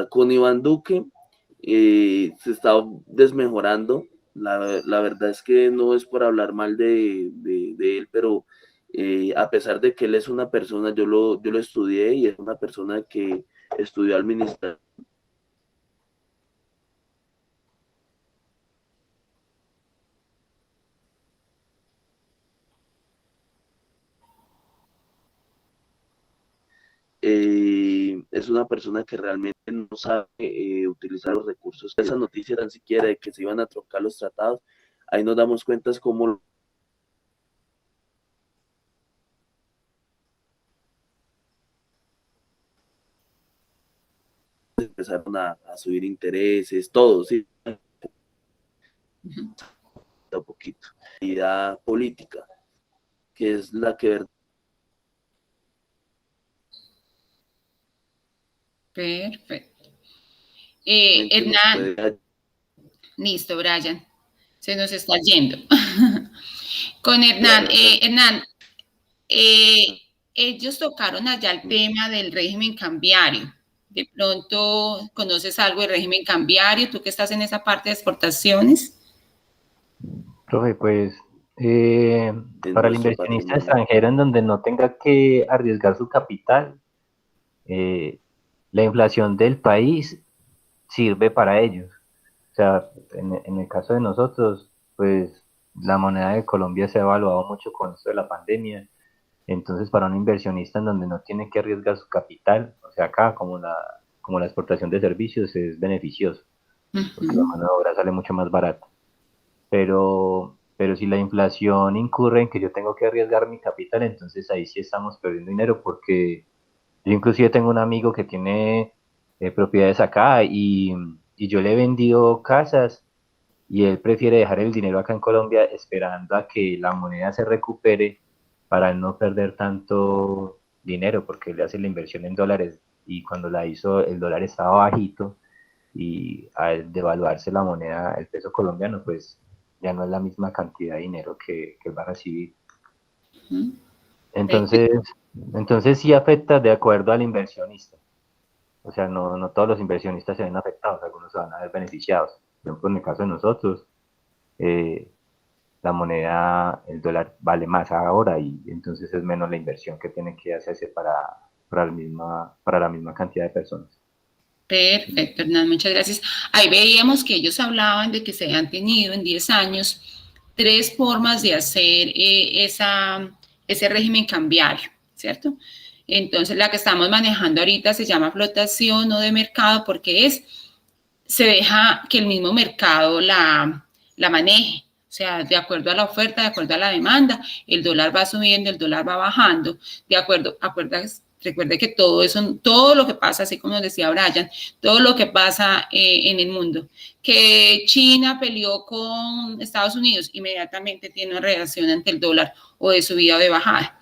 [SPEAKER 4] Con Iván Duque se está desmejorando. La verdad es que no es por hablar mal de él, pero a pesar de que él es una persona, yo lo estudié y es una persona que estudió administración. Es una persona que realmente no sabe utilizar los recursos. Esa noticia tan siquiera de que se iban a trocar los tratados, ahí nos damos cuenta es cómo empezaron a subir intereses, todo, sí. Un poquito. Y la política, que es la que...
[SPEAKER 1] Perfecto. Hernán. Listo, Brian. Se nos está yendo. Con Hernán. Hernán, ellos tocaron allá el tema del régimen cambiario. De pronto, ¿conoces algo del régimen cambiario? ¿Tú que estás en esa parte de exportaciones?
[SPEAKER 5] Profe, pues, para el inversionista extranjero en donde no tenga que arriesgar su capital, la inflación del país sirve para ellos. O sea, en el caso de nosotros, pues la moneda de Colombia se ha evaluado mucho con esto de la pandemia. Entonces, para un inversionista en donde no tiene que arriesgar su capital, o sea, acá como la exportación de servicios es beneficioso, porque la mano de obra sale mucho más barata. Pero si la inflación incurre en que yo tengo que arriesgar mi capital, entonces ahí sí estamos perdiendo dinero, porque yo inclusive tengo un amigo que tiene propiedades acá y yo le he vendido casas y él prefiere dejar el dinero acá en Colombia esperando a que la moneda se recupere para no perder tanto dinero, porque él hace la inversión en dólares y cuando la hizo el dólar estaba bajito y al devaluarse la moneda, el peso colombiano, pues ya no es la misma cantidad de dinero que él va a recibir. Entonces, Entonces sí afecta de acuerdo al inversionista. O sea, no todos los inversionistas se ven afectados, algunos se van a ver beneficiados. Por ejemplo, en el caso de nosotros, la moneda, el dólar vale más ahora y entonces es menos la inversión que tiene que hacerse para la misma cantidad de personas.
[SPEAKER 1] Perfecto, Hernán, muchas gracias. Ahí veíamos que ellos hablaban de que se han tenido en 10 años 3 formas de hacer ese régimen cambiario, ¿cierto? Entonces, la que estamos manejando ahorita se llama flotación o de mercado porque se deja que el mismo mercado la maneje. O sea, de acuerdo a la oferta, de acuerdo a la demanda, el dólar va subiendo, el dólar va bajando, recuerde que todo eso, todo lo que pasa, así como nos decía Brian, todo lo que pasa en el mundo, que China peleó con Estados Unidos, inmediatamente tiene una reacción ante el dólar o de subida o de bajada.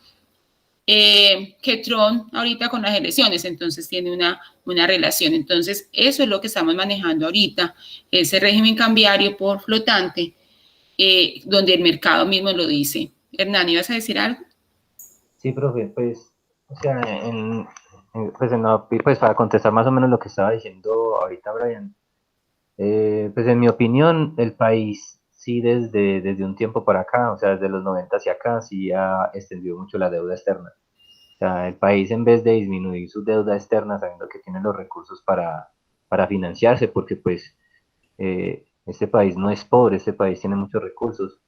[SPEAKER 1] Que Trump ahorita con las elecciones, entonces tiene una relación. Entonces, eso es lo que estamos manejando ahorita, ese régimen cambiario por flotante, donde el mercado mismo lo dice. Hernán, ¿ibas a decir algo?
[SPEAKER 5] Sí, profe, pues, o sea, pues para contestar más o menos lo que estaba diciendo ahorita Brian, pues en mi opinión, el país sí desde un tiempo para acá, o sea, desde los 90 hacia acá, sí ha extendido mucho la deuda externa. O sea, el país en vez de disminuir su deuda externa, sabiendo que tiene los recursos para financiarse, porque pues este país no es pobre, este país tiene muchos recursos,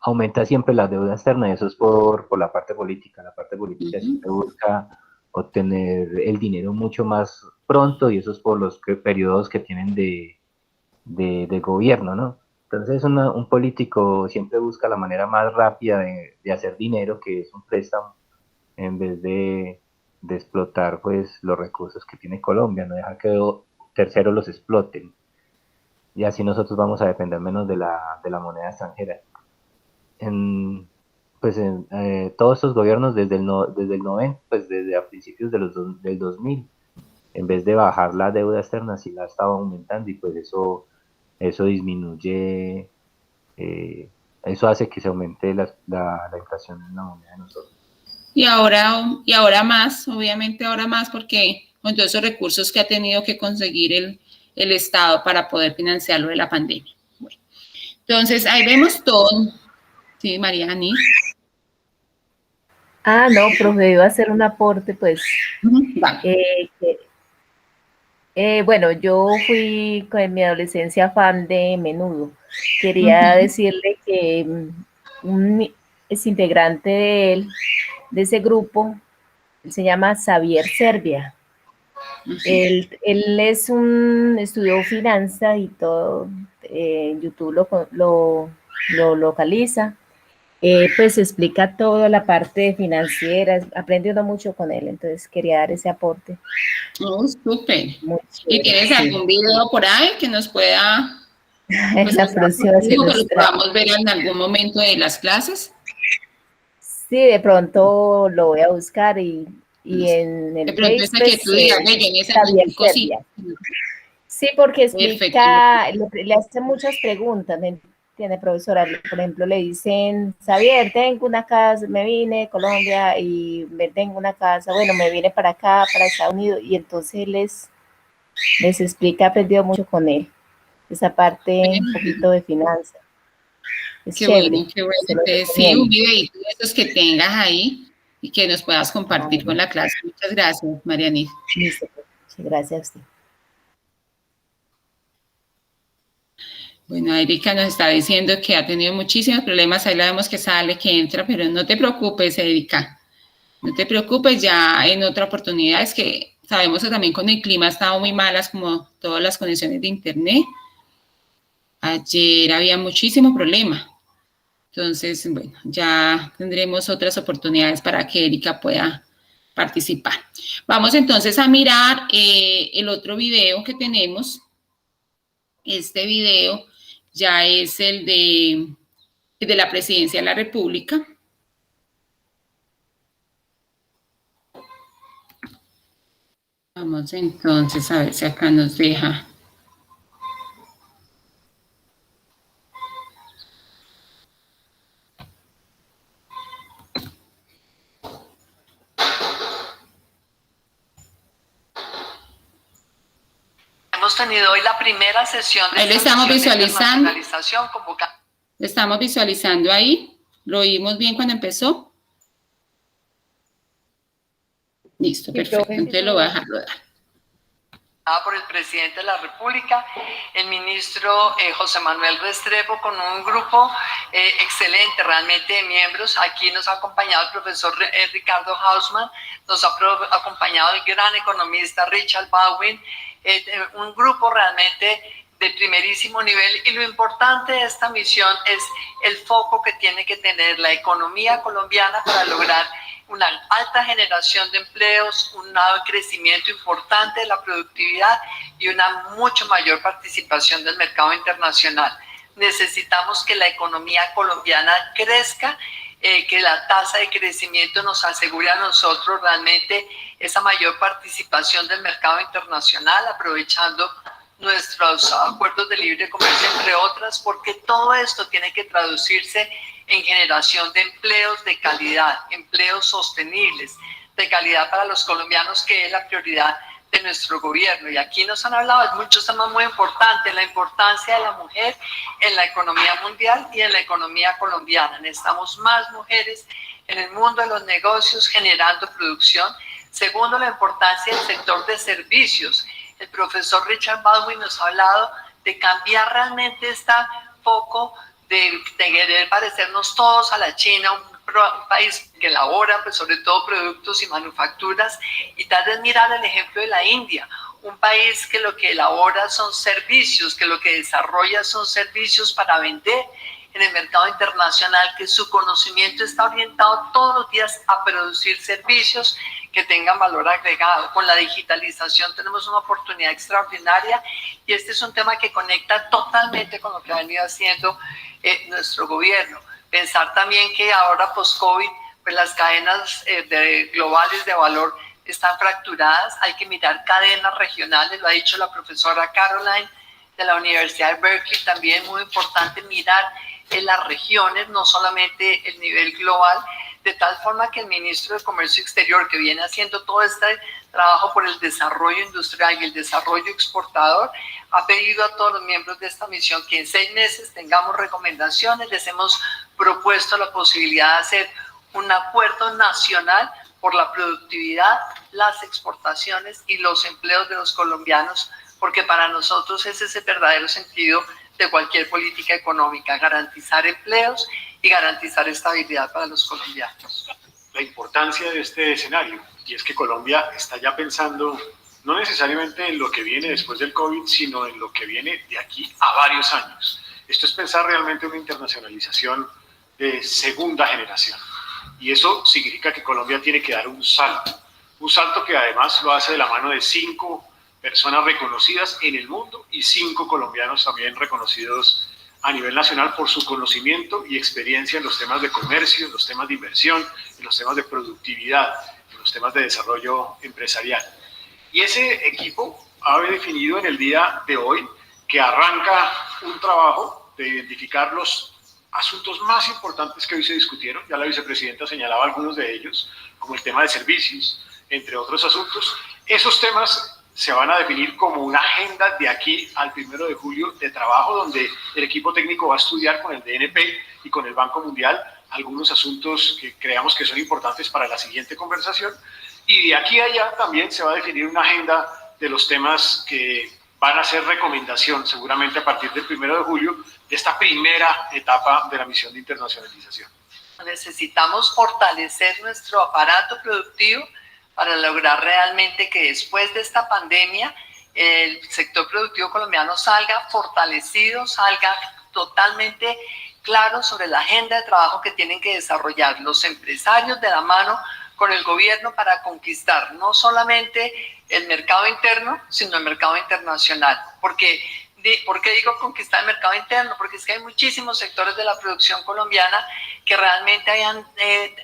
[SPEAKER 5] aumenta siempre la deuda externa y eso es por la parte política. La parte política siempre busca obtener el dinero mucho más pronto y eso es por los periodos que tienen de gobierno, ¿no? Entonces un político siempre busca la manera más rápida de hacer dinero, que es un préstamo, en vez de explotar pues los recursos que tiene Colombia, no dejar que terceros los exploten. Y así nosotros vamos a depender menos de la moneda extranjera. Todos estos gobiernos desde el 90, pues desde a principios del 2000, en vez de bajar la deuda externa, sí la estaba aumentando y pues eso disminuye, eso hace que se aumente la inflación en la moneda de nosotros.
[SPEAKER 1] Y ahora más, obviamente ahora más, porque con todos esos recursos que ha tenido que conseguir el Estado para poder financiar lo de la pandemia. Bueno, entonces, ahí vemos todo. Sí, María Ani.
[SPEAKER 3] No, profe, iba a hacer un aporte, pues. Bueno, yo fui en mi adolescencia fan de Menudo. Quería decirle que es integrante de ese grupo, él se llama Xavier Serbia. Él estudió finanzas y todo, en YouTube lo localiza. Pues explica toda la parte financiera, aprendí mucho con él, entonces quería dar ese aporte.
[SPEAKER 1] Oh, súper. ¿Y tienes algún video por ahí que nos pueda, pues,
[SPEAKER 3] la próxima
[SPEAKER 1] que lo podamos ver en algún momento de las clases?
[SPEAKER 3] Sí, de pronto lo voy a buscar y en el
[SPEAKER 1] de pronto esa que tú digas,
[SPEAKER 3] Serbia. Sí, porque explica, le hacen muchas preguntas, ¿me entiende, profesora? Por ejemplo, le dicen, Xavier, tengo una casa, me vine de Colombia y tengo una casa, bueno, me vine para acá, para Estados Unidos, y entonces les explica, aprendido mucho con él, esa parte un poquito de finanzas.
[SPEAKER 1] Qué bueno, qué bueno. Entonces, sí, un videito de esos que tengas ahí y que nos puedas compartir con la clase. Muchas gracias, Marianita.
[SPEAKER 3] Listo, gracias a usted.
[SPEAKER 1] Bueno, Erika nos está diciendo que ha tenido muchísimos problemas, ahí la vemos que sale, que entra, pero no te preocupes, Erika, no te preocupes, ya en otra oportunidad, es que sabemos que también con el clima ha estado muy malas como todas las conexiones de internet. Ayer había muchísimo problema, entonces, bueno, ya tendremos otras oportunidades para que Erika pueda participar. Vamos entonces a mirar el otro video que tenemos. Este video ya es el de la Presidencia de la República. Vamos entonces a ver si acá nos deja.
[SPEAKER 12] hemos tenido hoy la primera sesión de
[SPEAKER 1] ahí lo estamos visualizando.
[SPEAKER 12] internacionalización convocada.
[SPEAKER 1] Lo estamos visualizando ahí. ¿Lo oímos bien cuando empezó? Listo, perfecto. Entonces lo voy a dejar rodar.
[SPEAKER 12] Por el presidente de la República, el ministro José Manuel Restrepo, con un grupo excelente realmente de miembros. Aquí nos ha acompañado el profesor Ricardo Hausmann, nos ha acompañado el gran economista Richard Baldwin, un grupo realmente de primerísimo nivel, y lo importante de esta misión es el foco que tiene que tener la economía colombiana para lograr una alta generación de empleos, un crecimiento importante de la productividad y una mucho mayor participación del mercado internacional. Necesitamos que la economía colombiana crezca, que la tasa de crecimiento nos asegure a nosotros realmente esa mayor participación del mercado internacional, aprovechando nuestros acuerdos de libre comercio, entre otras, porque todo esto tiene que traducirse en generación de empleos de calidad, empleos sostenibles, de calidad para los colombianos, que es la prioridad de nuestro gobierno. Y aquí nos han hablado de muchos temas muy importantes, la importancia de la mujer en la economía mundial y en la economía colombiana. Necesitamos más mujeres en el mundo de los negocios generando producción. Segundo, la importancia del sector de servicios. El profesor Richard Baldwin nos ha hablado de cambiar realmente este foco de querer parecernos todos a la China, un país que elabora pues, sobre todo productos y manufacturas, y tal vez mirar el ejemplo de la India, un país que lo que elabora son servicios, que lo que desarrolla son servicios para vender en el mercado internacional, que su conocimiento está orientado todos los días a producir servicios que tengan valor agregado. Con la digitalización tenemos una oportunidad extraordinaria, y este es un tema que conecta totalmente con lo que ha venido haciendo nuestro gobierno. Pensar también que ahora post-COVID, pues las cadenas globales de valor están fracturadas, hay que mirar cadenas regionales, lo ha dicho la profesora Caroline de la Universidad de Berkeley, también muy importante mirar en las regiones, no solamente el nivel global, de tal forma que el ministro de Comercio Exterior, que viene haciendo todo este trabajo por el desarrollo industrial y el desarrollo exportador, ha pedido a todos los miembros de esta misión que en 6 meses tengamos recomendaciones. Les hemos propuesto la posibilidad de hacer un acuerdo nacional por la productividad, las exportaciones y los empleos de los colombianos, porque para nosotros ese es el verdadero sentido de cualquier política económica, garantizar empleos y garantizar estabilidad para los colombianos.
[SPEAKER 13] La importancia de este escenario, y es que Colombia está ya pensando no necesariamente en lo que viene después del COVID, sino en lo que viene de aquí a varios años. Esto es pensar realmente una internacionalización de segunda generación, y eso significa que Colombia tiene que dar un salto que además lo hace de la mano de 5 personas reconocidas en el mundo y 5 colombianos también reconocidos a nivel nacional por su conocimiento y experiencia en los temas de comercio, en los temas de inversión, en los temas de productividad, en los temas de desarrollo empresarial. Y ese equipo ha definido en el día de hoy que arranca un trabajo de identificar los asuntos más importantes que hoy se discutieron. Ya la vicepresidenta señalaba algunos de ellos, como el tema de servicios, entre otros asuntos. Esos temas se van a definir como una agenda de aquí al 1 de julio de trabajo, donde el equipo técnico va a estudiar con el DNP y con el Banco Mundial algunos asuntos que creamos que son importantes para la siguiente conversación. Y de aquí a allá también se va a definir una agenda de los temas que van a ser recomendación seguramente a partir del 1 de julio de esta primera etapa de la misión de internacionalización.
[SPEAKER 12] Necesitamos fortalecer nuestro aparato productivo para lograr realmente que después de esta pandemia el sector productivo colombiano salga fortalecido, salga totalmente claro sobre la agenda de trabajo que tienen que desarrollar los empresarios de la mano con el gobierno para conquistar no solamente el mercado interno, sino el mercado internacional. ¿Por qué digo conquistar el mercado interno? Porque es que hay muchísimos sectores de la producción colombiana que realmente hayan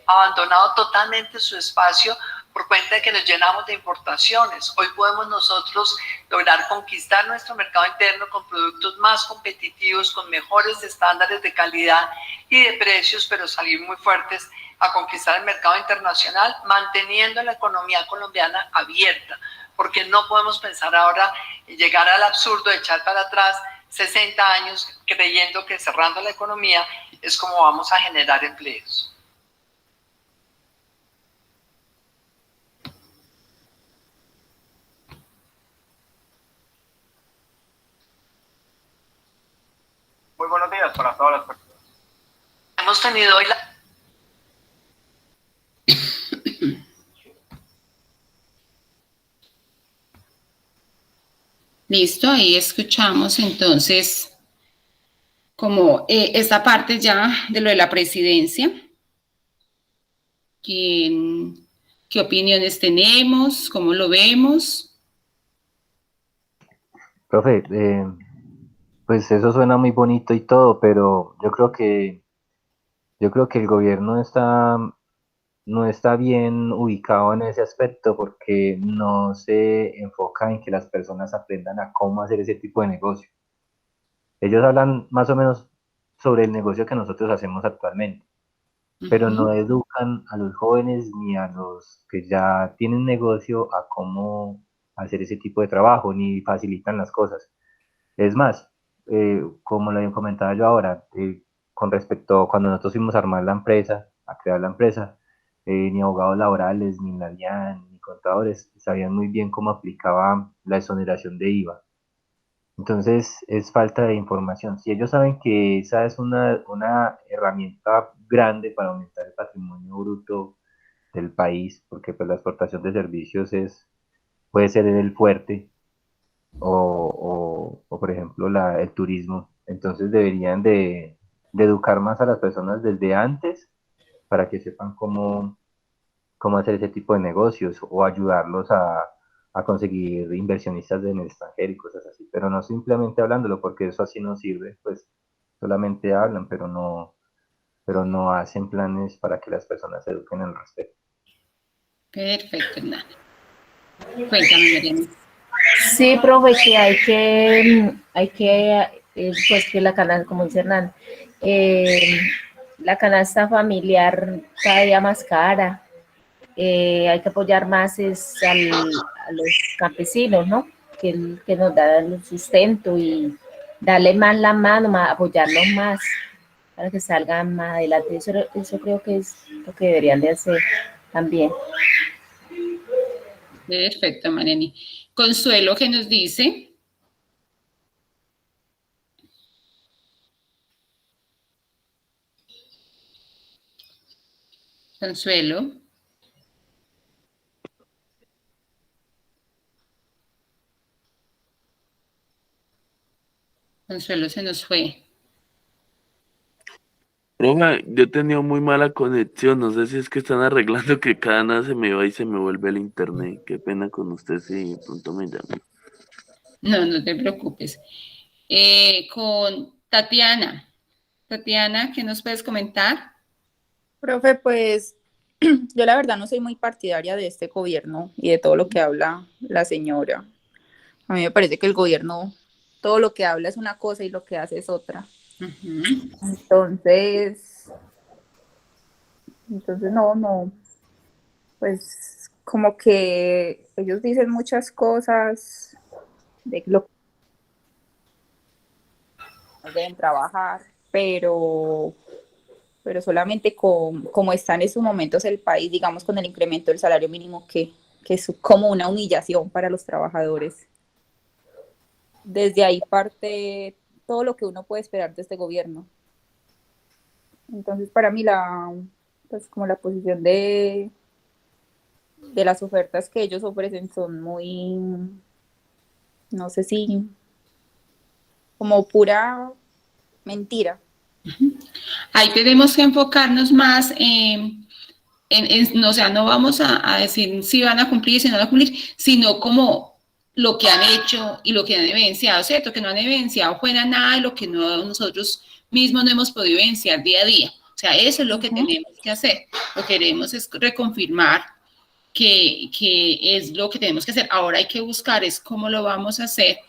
[SPEAKER 12] abandonado totalmente su espacio por cuenta de que nos llenamos de importaciones. Hoy podemos nosotros lograr conquistar nuestro mercado interno con productos más competitivos, con mejores estándares de calidad y de precios, pero salir muy fuertes a conquistar el mercado internacional, manteniendo la economía colombiana abierta, porque no podemos pensar ahora llegar al absurdo de echar para atrás 60 años creyendo que cerrando la economía es como vamos a generar empleos.
[SPEAKER 14] Muy buenos días para todas las personas.
[SPEAKER 12] Hemos tenido hoy
[SPEAKER 1] Listo, ahí escuchamos entonces como esta parte ya de lo de la presidencia. ¿Qué opiniones tenemos? ¿Cómo lo vemos?
[SPEAKER 5] Profe, pues eso suena muy bonito y todo, pero yo creo que el gobierno no está bien ubicado en ese aspecto porque no se enfoca en que las personas aprendan a cómo hacer ese tipo de negocio. Ellos hablan más o menos sobre el negocio que nosotros hacemos actualmente, pero no educan a los jóvenes ni a los que ya tienen negocio a cómo hacer ese tipo de trabajo, ni facilitan las cosas. Es más, como lo comentaba yo ahora, con respecto a cuando nosotros fuimos a armar la empresa, a crear la empresa, ni abogados laborales, ni la DIAN, ni contadores sabían muy bien cómo aplicaba la exoneración de IVA. Entonces, es falta de información. Si ellos saben que esa es una herramienta grande para aumentar el patrimonio bruto del país, porque pues la exportación de servicios puede ser el fuerte, o por ejemplo el turismo, entonces deberían de educar más a las personas desde antes para que sepan cómo hacer ese tipo de negocios o ayudarlos a conseguir inversionistas en el extranjero y cosas así, pero no simplemente hablándolo, porque eso así no sirve, pues solamente hablan, pero no hacen planes para que las personas se eduquen al respecto.
[SPEAKER 1] Perfecto, Hernán. Cuéntame, Mariana.
[SPEAKER 3] Sí, profe, que hay que pues que la canasta, como dice Hernán, la canasta familiar cada día más cara. Hay que apoyar más a los campesinos, ¿no? Que nos dan el sustento y darle más la mano, apoyarlos más para que salgan más adelante. Eso creo que es lo que deberían de hacer también.
[SPEAKER 1] Perfecto, Mariani. Consuelo, ¿qué nos dice? Consuelo. Consuelo se nos fue.
[SPEAKER 4] Profe, yo he tenido muy mala conexión, no sé si es que están arreglando que cada nada se me va y se me vuelve el internet. Qué pena con usted si de pronto me llaman.
[SPEAKER 1] No, no te preocupes. Con Tatiana. Tatiana, ¿qué nos puedes comentar?
[SPEAKER 8] Profe, pues yo la verdad no soy muy partidaria de este gobierno y de todo lo que habla la señora. A mí me parece que el gobierno, todo lo que habla es una cosa y lo que hace es otra. Entonces no, pues como que ellos dicen muchas cosas de lo que deben trabajar, pero solamente como está en estos momentos el país, digamos con el incremento del salario mínimo que es como una humillación para los trabajadores. Desde ahí parte todo lo que uno puede esperar de este gobierno. Entonces, para mí, como la posición de las ofertas que ellos ofrecen son muy, no sé si, como pura mentira.
[SPEAKER 1] Ahí tenemos que enfocarnos más o sea, no vamos a decir si van a cumplir, si no van a cumplir, sino como lo que han hecho y lo que han evidenciado, ¿cierto? Que no han evidenciado fuera nada de lo que nosotros mismos no hemos podido evidenciar día a día. O sea, eso es lo que tenemos que hacer. Lo que queremos es reconfirmar que es lo que tenemos que hacer. Ahora hay que buscar es cómo lo vamos a hacer,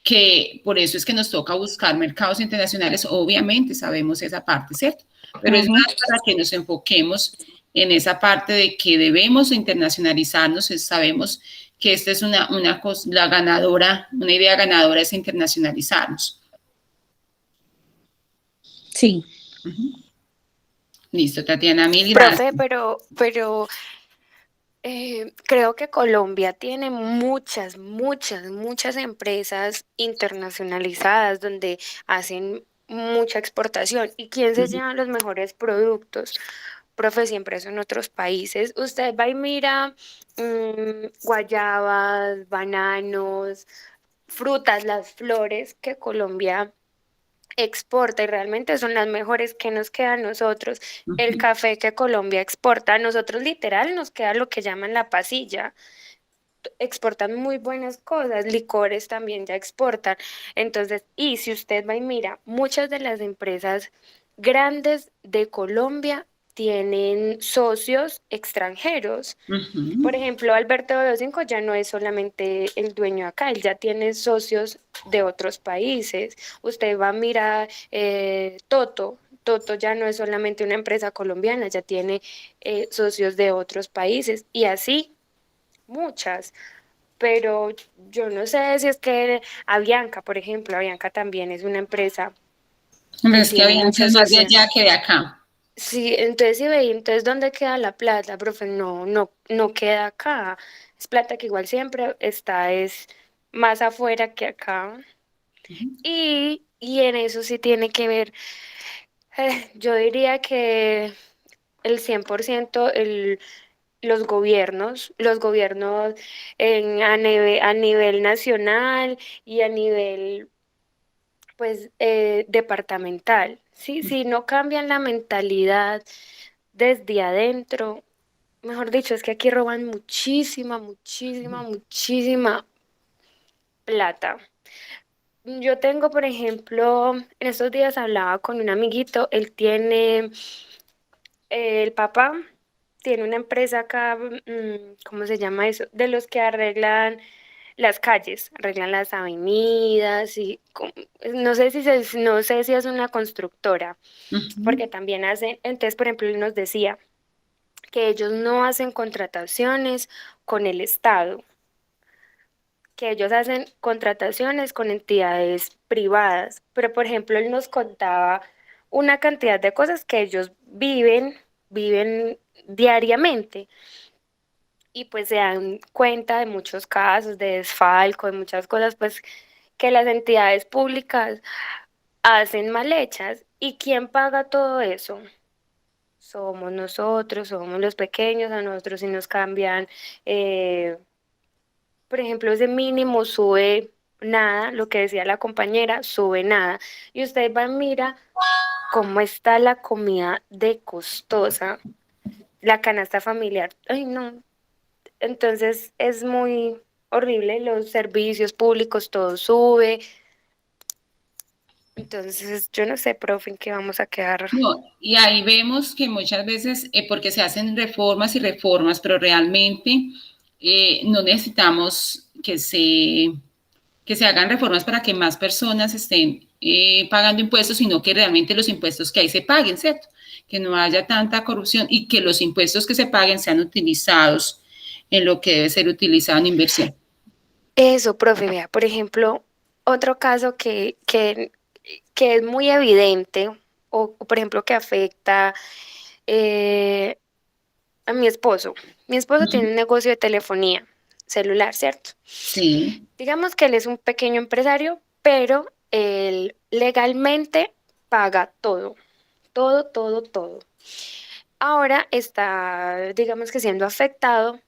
[SPEAKER 1] que por eso es que nos toca buscar mercados internacionales. Obviamente sabemos esa parte, ¿cierto? Pero es más para que nos enfoquemos en esa parte de que debemos internacionalizarnos. Sabemos que esta es la ganadora, una idea ganadora es internacionalizarnos.
[SPEAKER 15] Sí.
[SPEAKER 1] Listo, Tatiana, mil gracias.
[SPEAKER 7] Profe, pero creo que Colombia tiene muchas empresas internacionalizadas donde hacen mucha exportación. ¿Y quién se lleva los mejores productos? Profe, siempre son otros países. Usted va y mira guayabas, bananos, frutas, las flores que Colombia exporta y realmente son las mejores que nos queda a nosotros. El café que Colombia exporta, a nosotros literal nos queda lo que llaman la pasilla. Exportan muy buenas cosas, licores también ya exportan. Entonces, y si usted va y mira, muchas de las empresas grandes de Colombia tienen socios extranjeros. Por ejemplo, Alberto 25 ya no es solamente el dueño acá, él ya tiene socios de otros países. Usted va a mirar Toto ya no es solamente una empresa colombiana, ya tiene socios de otros países y así muchas. Pero yo no sé si es que Avianca, por ejemplo, Avianca también es una empresa.
[SPEAKER 1] Pero es que Avianca es más de allá que de acá.
[SPEAKER 7] Sí, entonces si veis, entonces ¿dónde queda la plata, profe? No queda acá. Es plata que igual siempre está, es más afuera que acá. Y en eso sí tiene que ver, yo diría que el 100% los gobiernos a nivel nacional y a nivel pues departamental. ¿Sí? Si no cambian la mentalidad desde adentro, mejor dicho, es que aquí roban muchísima plata. Yo tengo, por ejemplo, en estos días hablaba con un amiguito, él tiene, el papá tiene una empresa acá, ¿cómo se llama eso? De los que arreglan las calles, arreglan las avenidas y no sé si es una constructora, porque también hacen, entonces, por ejemplo, él nos decía que ellos no hacen contrataciones con el Estado, que ellos hacen contrataciones con entidades privadas, pero por ejemplo, él nos contaba una cantidad de cosas que ellos viven diariamente y pues se dan cuenta de muchos casos de desfalco, de muchas cosas pues que las entidades públicas hacen mal hechas. ¿Y quién paga todo eso? Somos nosotros, somos los pequeños, a nosotros si nos cambian, por ejemplo, ese mínimo sube nada, lo que decía la compañera, sube nada. Y usted va y mira cómo está la comida de costosa, la canasta familiar. Ay, no. Entonces es muy horrible, los servicios públicos, todo sube. Entonces, yo no sé, profe, en qué vamos a quedar.
[SPEAKER 1] No, y ahí vemos que muchas veces, porque se hacen reformas y reformas, pero realmente no necesitamos que se hagan reformas para que más personas estén pagando impuestos, sino que realmente los impuestos que hay se paguen, ¿cierto? Que no haya tanta corrupción y que los impuestos que se paguen sean utilizados en lo que debe ser utilizado en inversión.
[SPEAKER 7] Eso, profe, vea, por ejemplo, otro caso que es muy evidente, o por ejemplo que afecta a mi esposo. Mi esposo tiene un negocio de telefonía celular, ¿cierto?
[SPEAKER 1] Sí.
[SPEAKER 7] Digamos que él es un pequeño empresario, pero él legalmente paga todo. Ahora está, digamos que siendo afectado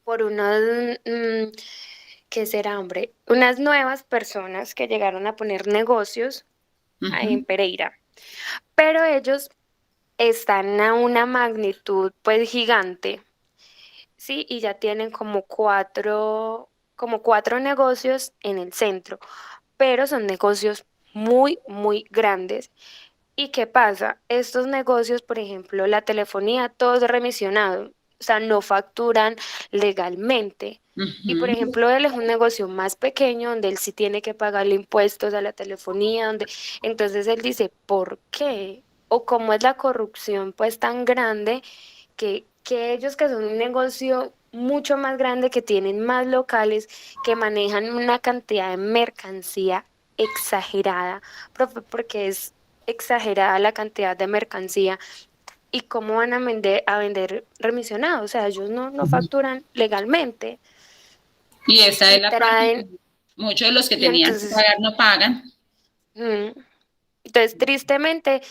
[SPEAKER 7] por unos, ¿qué será, hombre? Unas nuevas personas que llegaron a poner negocios ahí en Pereira. Pero ellos están a una magnitud pues gigante, ¿sí? Y ya tienen como cuatro negocios en el centro, pero son negocios muy grandes. ¿Y qué pasa? Estos negocios, por ejemplo, la telefonía, todo es remisionado, o sea, no facturan legalmente. Y por ejemplo, él es un negocio más pequeño donde él sí tiene que pagarle impuestos a la telefonía, entonces él dice, ¿por qué? O cómo es la corrupción pues tan grande que ellos que son un negocio mucho más grande, que tienen más locales, que manejan una cantidad de mercancía exagerada, profe, porque es exagerada la cantidad de mercancía. ¿Y cómo van a vender remisionado? O sea, ellos no facturan legalmente.
[SPEAKER 1] Y esa es la parte
[SPEAKER 7] Traen,
[SPEAKER 1] que muchos de los que
[SPEAKER 7] y
[SPEAKER 1] tenían que
[SPEAKER 7] entonces,
[SPEAKER 1] pagar no pagan.
[SPEAKER 7] entonces, tristemente,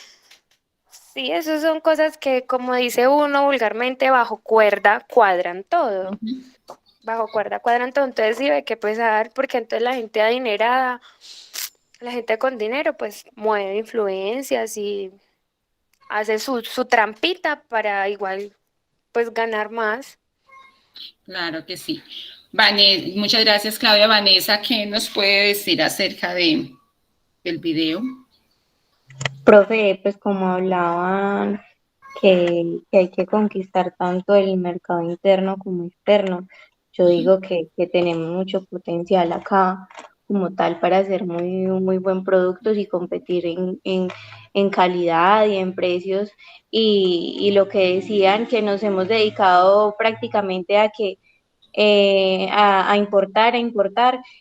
[SPEAKER 7] sí, esas son cosas que, como dice uno vulgarmente, bajo cuerda cuadran todo. Bajo cuerda cuadran todo. Entonces sí hay que pesar, porque entonces la gente adinerada, la gente con dinero, pues mueve influencias y hace su trampita para igual, pues ganar más.
[SPEAKER 1] Claro que sí. Muchas gracias, Claudia. Vanessa, ¿qué nos puede decir acerca del video?
[SPEAKER 9] Profe, pues como hablaban que hay que conquistar tanto el mercado interno como externo, yo digo que tenemos mucho potencial acá como tal para hacer muy buen productos y competir en calidad y en precios y lo que decían que nos hemos dedicado prácticamente a que a importar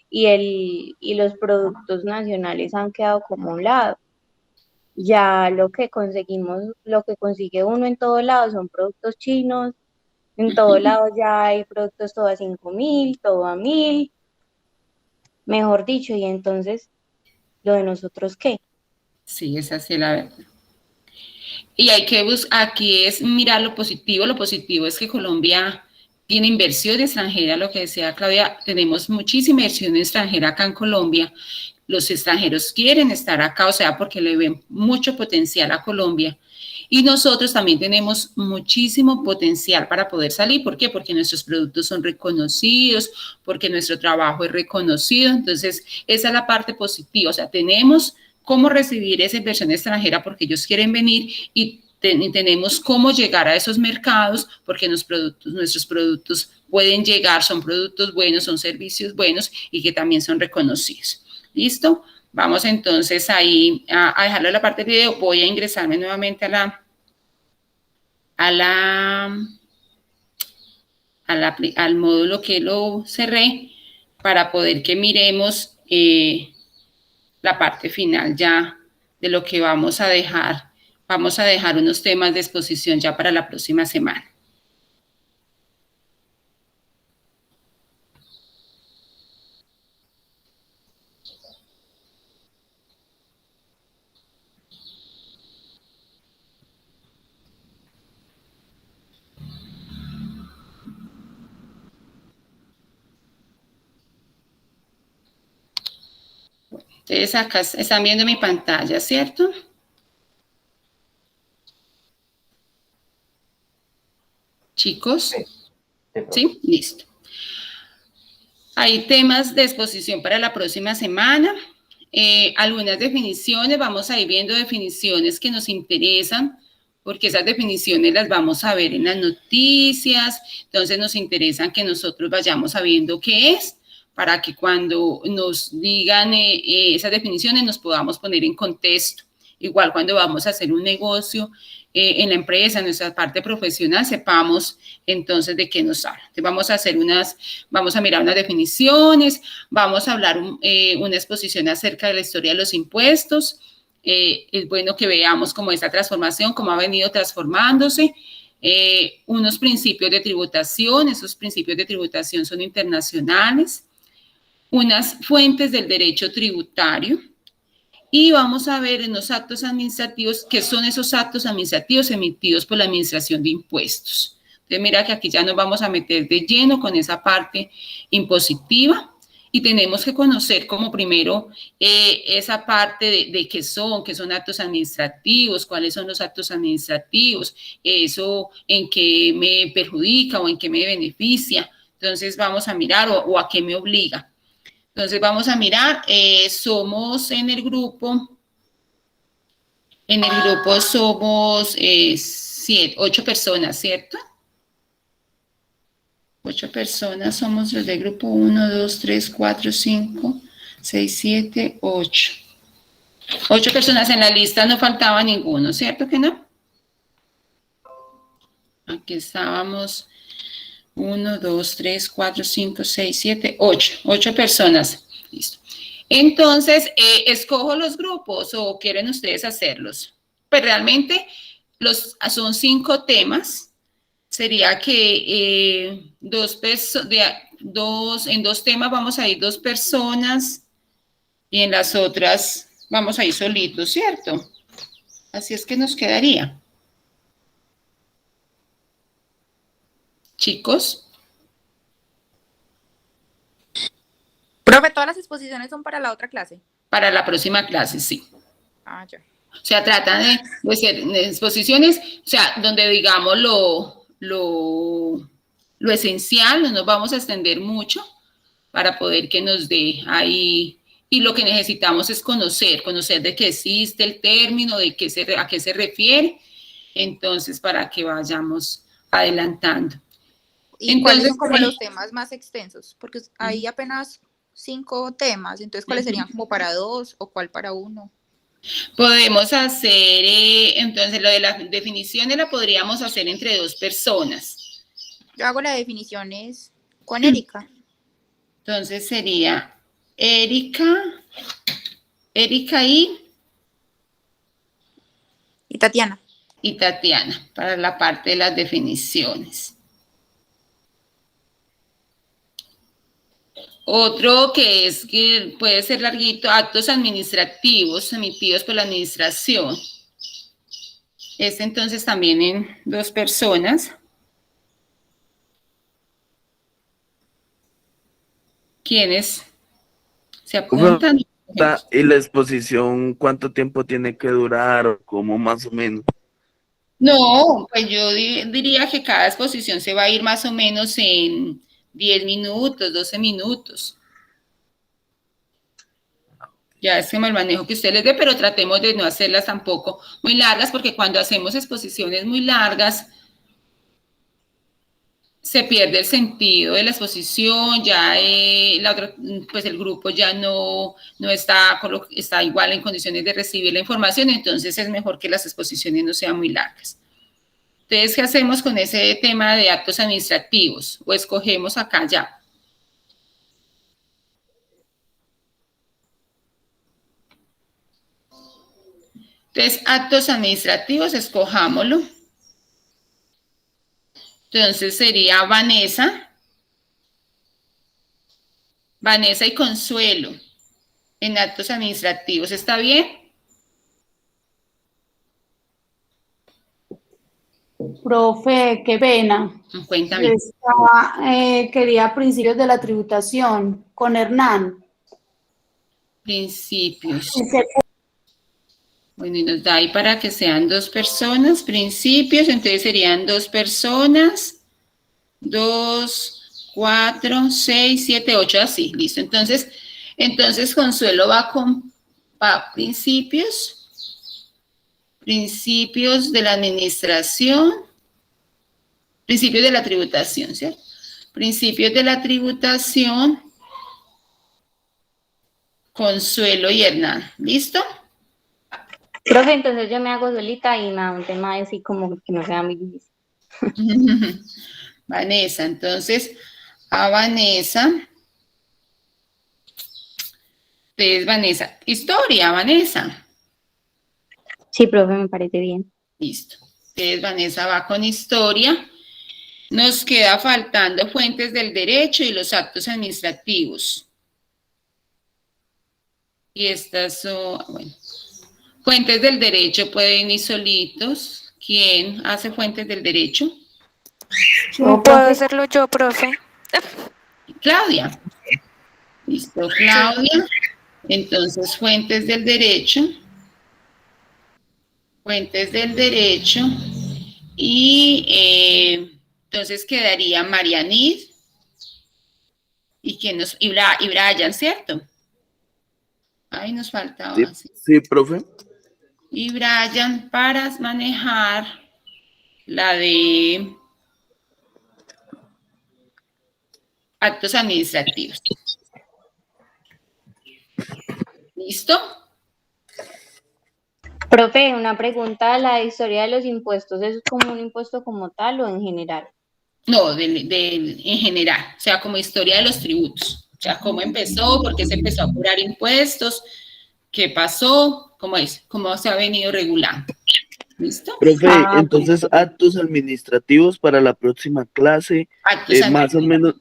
[SPEAKER 9] y los productos nacionales han quedado como a un lado. Ya lo que conseguimos, lo que consigue uno en todos lados son productos chinos, en todos lados ya hay productos todo a 5.000, todo a 1.000, mejor dicho, y entonces, ¿lo de nosotros qué?
[SPEAKER 1] Sí, esa sí es la verdad. Y hay que aquí es mirar lo positivo es que Colombia tiene inversión extranjera, lo que decía Claudia, tenemos muchísima inversión extranjera acá en Colombia, los extranjeros quieren estar acá, o sea, porque le ven mucho potencial a Colombia. Y nosotros también tenemos muchísimo potencial para poder salir. ¿Por qué? Porque nuestros productos son reconocidos, porque nuestro trabajo es reconocido. Entonces, esa es la parte positiva. O sea, tenemos cómo recibir esa inversión extranjera porque ellos quieren venir y tenemos cómo llegar a esos mercados porque nuestros productos pueden llegar, son productos buenos, son servicios buenos y que también son reconocidos. ¿Listo? Vamos entonces ahí a dejarlo en la parte de video. Voy a ingresarme nuevamente al módulo que lo cerré para poder que miremos la parte final ya de lo que vamos a dejar. Vamos a dejar unos temas de exposición ya para la próxima semana. Ustedes acá están viendo mi pantalla, ¿cierto? Chicos. ¿Sí? Listo. Hay temas de exposición para la próxima semana. Algunas definiciones, vamos a ir viendo definiciones que nos interesan, porque esas definiciones las vamos a ver en las noticias, entonces nos interesan que nosotros vayamos sabiendo qué es, para que cuando nos digan esas definiciones nos podamos poner en contexto. Igual cuando vamos a hacer un negocio en la empresa, en nuestra parte profesional, sepamos entonces de qué nos habla. Entonces vamos a mirar unas definiciones, vamos a hablar una exposición acerca de la historia de los impuestos. Es bueno que veamos cómo esta transformación, cómo ha venido transformándose. Unos principios de tributación, esos principios de tributación son internacionales. Unas fuentes del derecho tributario. Y vamos a ver en los actos administrativos, qué son esos actos administrativos emitidos por la Administración de Impuestos. Entonces, mira que aquí ya nos vamos a meter de lleno con esa parte impositiva y tenemos que conocer como primero esa parte de qué son actos administrativos, cuáles son los actos administrativos, eso en qué me perjudica o en qué me beneficia. Entonces, vamos a mirar o a qué me obliga. Entonces vamos a mirar, somos en el grupo somos 8 personas, ¿cierto? 8 personas somos los del grupo 1, 2, 3, 4, 5, 6, 7, 8. 8 personas en la lista, no faltaba ninguno, ¿cierto que no? Aquí estábamos 1, 2, 3, 4, 5, 6, 7, 8. 8 personas. Listo. Entonces, ¿escojo los grupos o quieren ustedes hacerlos? Pues realmente son 5 temas. Sería que en 2 temas vamos a ir 2 personas y en las otras vamos a ir solitos, ¿cierto? Así es que nos quedaría. Chicos.
[SPEAKER 8] Profe, ¿todas las exposiciones son para la otra clase?
[SPEAKER 1] Para la próxima clase, sí.
[SPEAKER 8] Ah, ya.
[SPEAKER 1] O sea, tratan de ser exposiciones, o sea, donde digamos lo esencial, no nos vamos a extender mucho para poder que nos dé ahí, y lo que necesitamos es conocer de qué existe el término, a qué se refiere, entonces para que vayamos adelantando.
[SPEAKER 8] ¿Y cuáles son como los temas más extensos? Porque hay apenas 5 temas, entonces ¿cuáles serían como para 2 o cuál para 1?
[SPEAKER 1] Podemos hacer, entonces lo de las definiciones la podríamos hacer entre 2 personas.
[SPEAKER 8] Yo hago las definiciones con Erika.
[SPEAKER 1] Entonces sería Erika y
[SPEAKER 8] Tatiana.
[SPEAKER 1] Y Tatiana, para la parte de las definiciones. Otro que puede ser larguito, actos administrativos emitidos por la administración. Entonces también en 2 personas. ¿Quiénes se apuntan?
[SPEAKER 4] ¿Y la exposición cuánto tiempo tiene que durar o cómo más o menos?
[SPEAKER 1] No, pues yo diría que cada exposición se va a ir más o menos en 10 minutos, 12 minutos. Ya es como el manejo que usted les dé, pero tratemos de no hacerlas tampoco muy largas, porque cuando hacemos exposiciones muy largas, se pierde el sentido de la exposición, ya pues el grupo ya no está igual en condiciones de recibir la información, entonces es mejor que las exposiciones no sean muy largas. Entonces, ¿qué hacemos con ese tema de actos administrativos? ¿O escogemos acá ya? Entonces, actos administrativos, escojámoslo. Entonces, sería Vanessa y Consuelo en actos administrativos. ¿Está bien?
[SPEAKER 2] Profe, qué pena.
[SPEAKER 1] Cuéntame.
[SPEAKER 2] Quería principios de la tributación con Hernán.
[SPEAKER 1] Principios. Bueno, y nos da ahí para que sean 2 personas, principios, entonces serían 2 personas, 2, 4, 6, 7, 8, así, listo. Entonces Consuelo va con principios de la administración, principios de la tributación, ¿cierto? Principios de la tributación, Consuelo y Hernán, ¿listo?
[SPEAKER 9] Profe, entonces yo me hago solita y nada, un tema así como que no sea muy difícil.
[SPEAKER 1] Vanessa, entonces a Vanessa. Entonces, Vanessa, historia, Vanessa.
[SPEAKER 9] Sí, profe, me parece bien.
[SPEAKER 1] Listo. Entonces, Vanessa va con historia. Nos queda faltando fuentes del derecho y los actos administrativos. Y estas son, bueno. Fuentes del derecho pueden ir solitos. ¿Quién hace fuentes del derecho?
[SPEAKER 7] No puedo hacerlo yo, profe.
[SPEAKER 1] Claudia. Listo, Claudia. Entonces, fuentes del derecho. Fuentes del derecho. Y entonces quedaría Marianid. Y Brian, ¿cierto? Ahí nos faltaba.
[SPEAKER 4] Sí, profe.
[SPEAKER 1] Y Brian para manejar la de actos administrativos. ¿Listo?
[SPEAKER 9] Profe, una pregunta, ¿la historia de los impuestos es como un impuesto como tal o en general?
[SPEAKER 1] No, en general, o sea, como historia de los tributos. O sea, cómo empezó, por qué se empezó a cobrar impuestos, qué pasó, cómo es, cómo se ha venido regulando. ¿Listo?
[SPEAKER 4] Profe, entonces actos administrativos para la próxima clase, más o menos,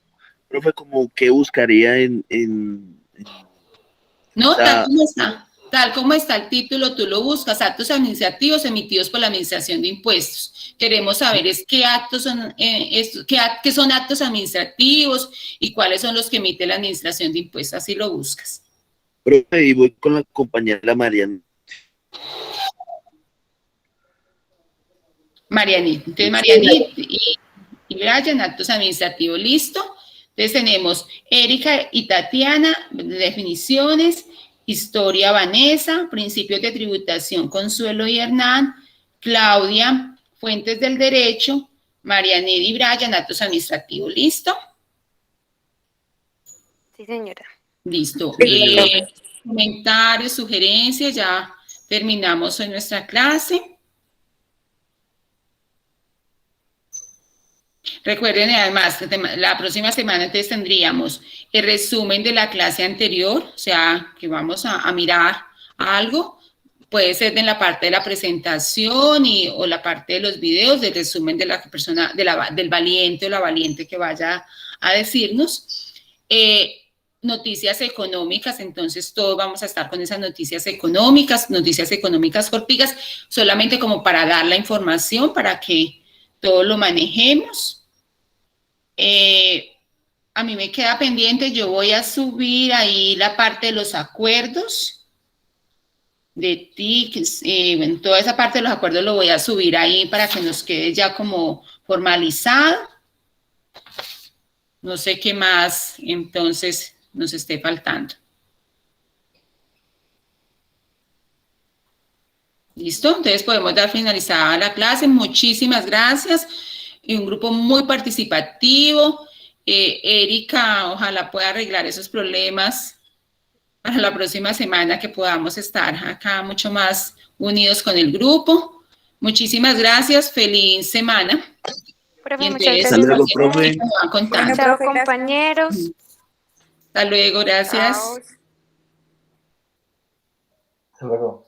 [SPEAKER 4] profe, como qué buscaría
[SPEAKER 1] no, tal como está el título, tú lo buscas, actos administrativos emitidos por la Administración de Impuestos. Queremos saber es qué actos son, qué son actos administrativos y cuáles son los que emite la Administración de Impuestos, así lo buscas.
[SPEAKER 4] Profe, y voy con la compañera Mariana.
[SPEAKER 1] Marianita, entonces Marianita y Brian, actos administrativos, listo. Entonces tenemos Erika y Tatiana, definiciones, historia Vanessa, principios de tributación Consuelo y Hernán, Claudia, fuentes del derecho, Marianita y Brian, actos administrativos, ¿listo?
[SPEAKER 7] Sí, señora.
[SPEAKER 1] Listo. Comentarios, sugerencias, ya terminamos hoy nuestra clase. Recuerden además, la próxima semana entonces tendríamos el resumen de la clase anterior, o sea, que vamos a mirar algo, puede ser en la parte de la presentación o la parte de los videos, del resumen de la persona, del valiente o la valiente que vaya a decirnos. Noticias económicas, entonces todos vamos a estar con esas noticias económicas corticas, solamente como para dar la información, para que todos lo manejemos. A mí me queda pendiente, yo voy a subir ahí la parte de los acuerdos de TICs, en toda esa parte de los acuerdos lo voy a subir ahí para que nos quede ya como formalizado. No sé qué más entonces nos esté faltando. ¿Listo? Entonces podemos dar finalizada la clase. Muchísimas gracias. Y un grupo muy participativo. Erika, ojalá pueda arreglar esos problemas para la próxima semana, que podamos estar acá mucho más unidos con el grupo. Muchísimas gracias. Feliz semana.
[SPEAKER 7] Profe,
[SPEAKER 1] muchas
[SPEAKER 7] gracias.
[SPEAKER 4] Hasta luego, profe.
[SPEAKER 1] Bueno,
[SPEAKER 7] chao, compañeros.
[SPEAKER 1] Hasta luego, gracias.
[SPEAKER 8] Chao.
[SPEAKER 5] Hasta luego.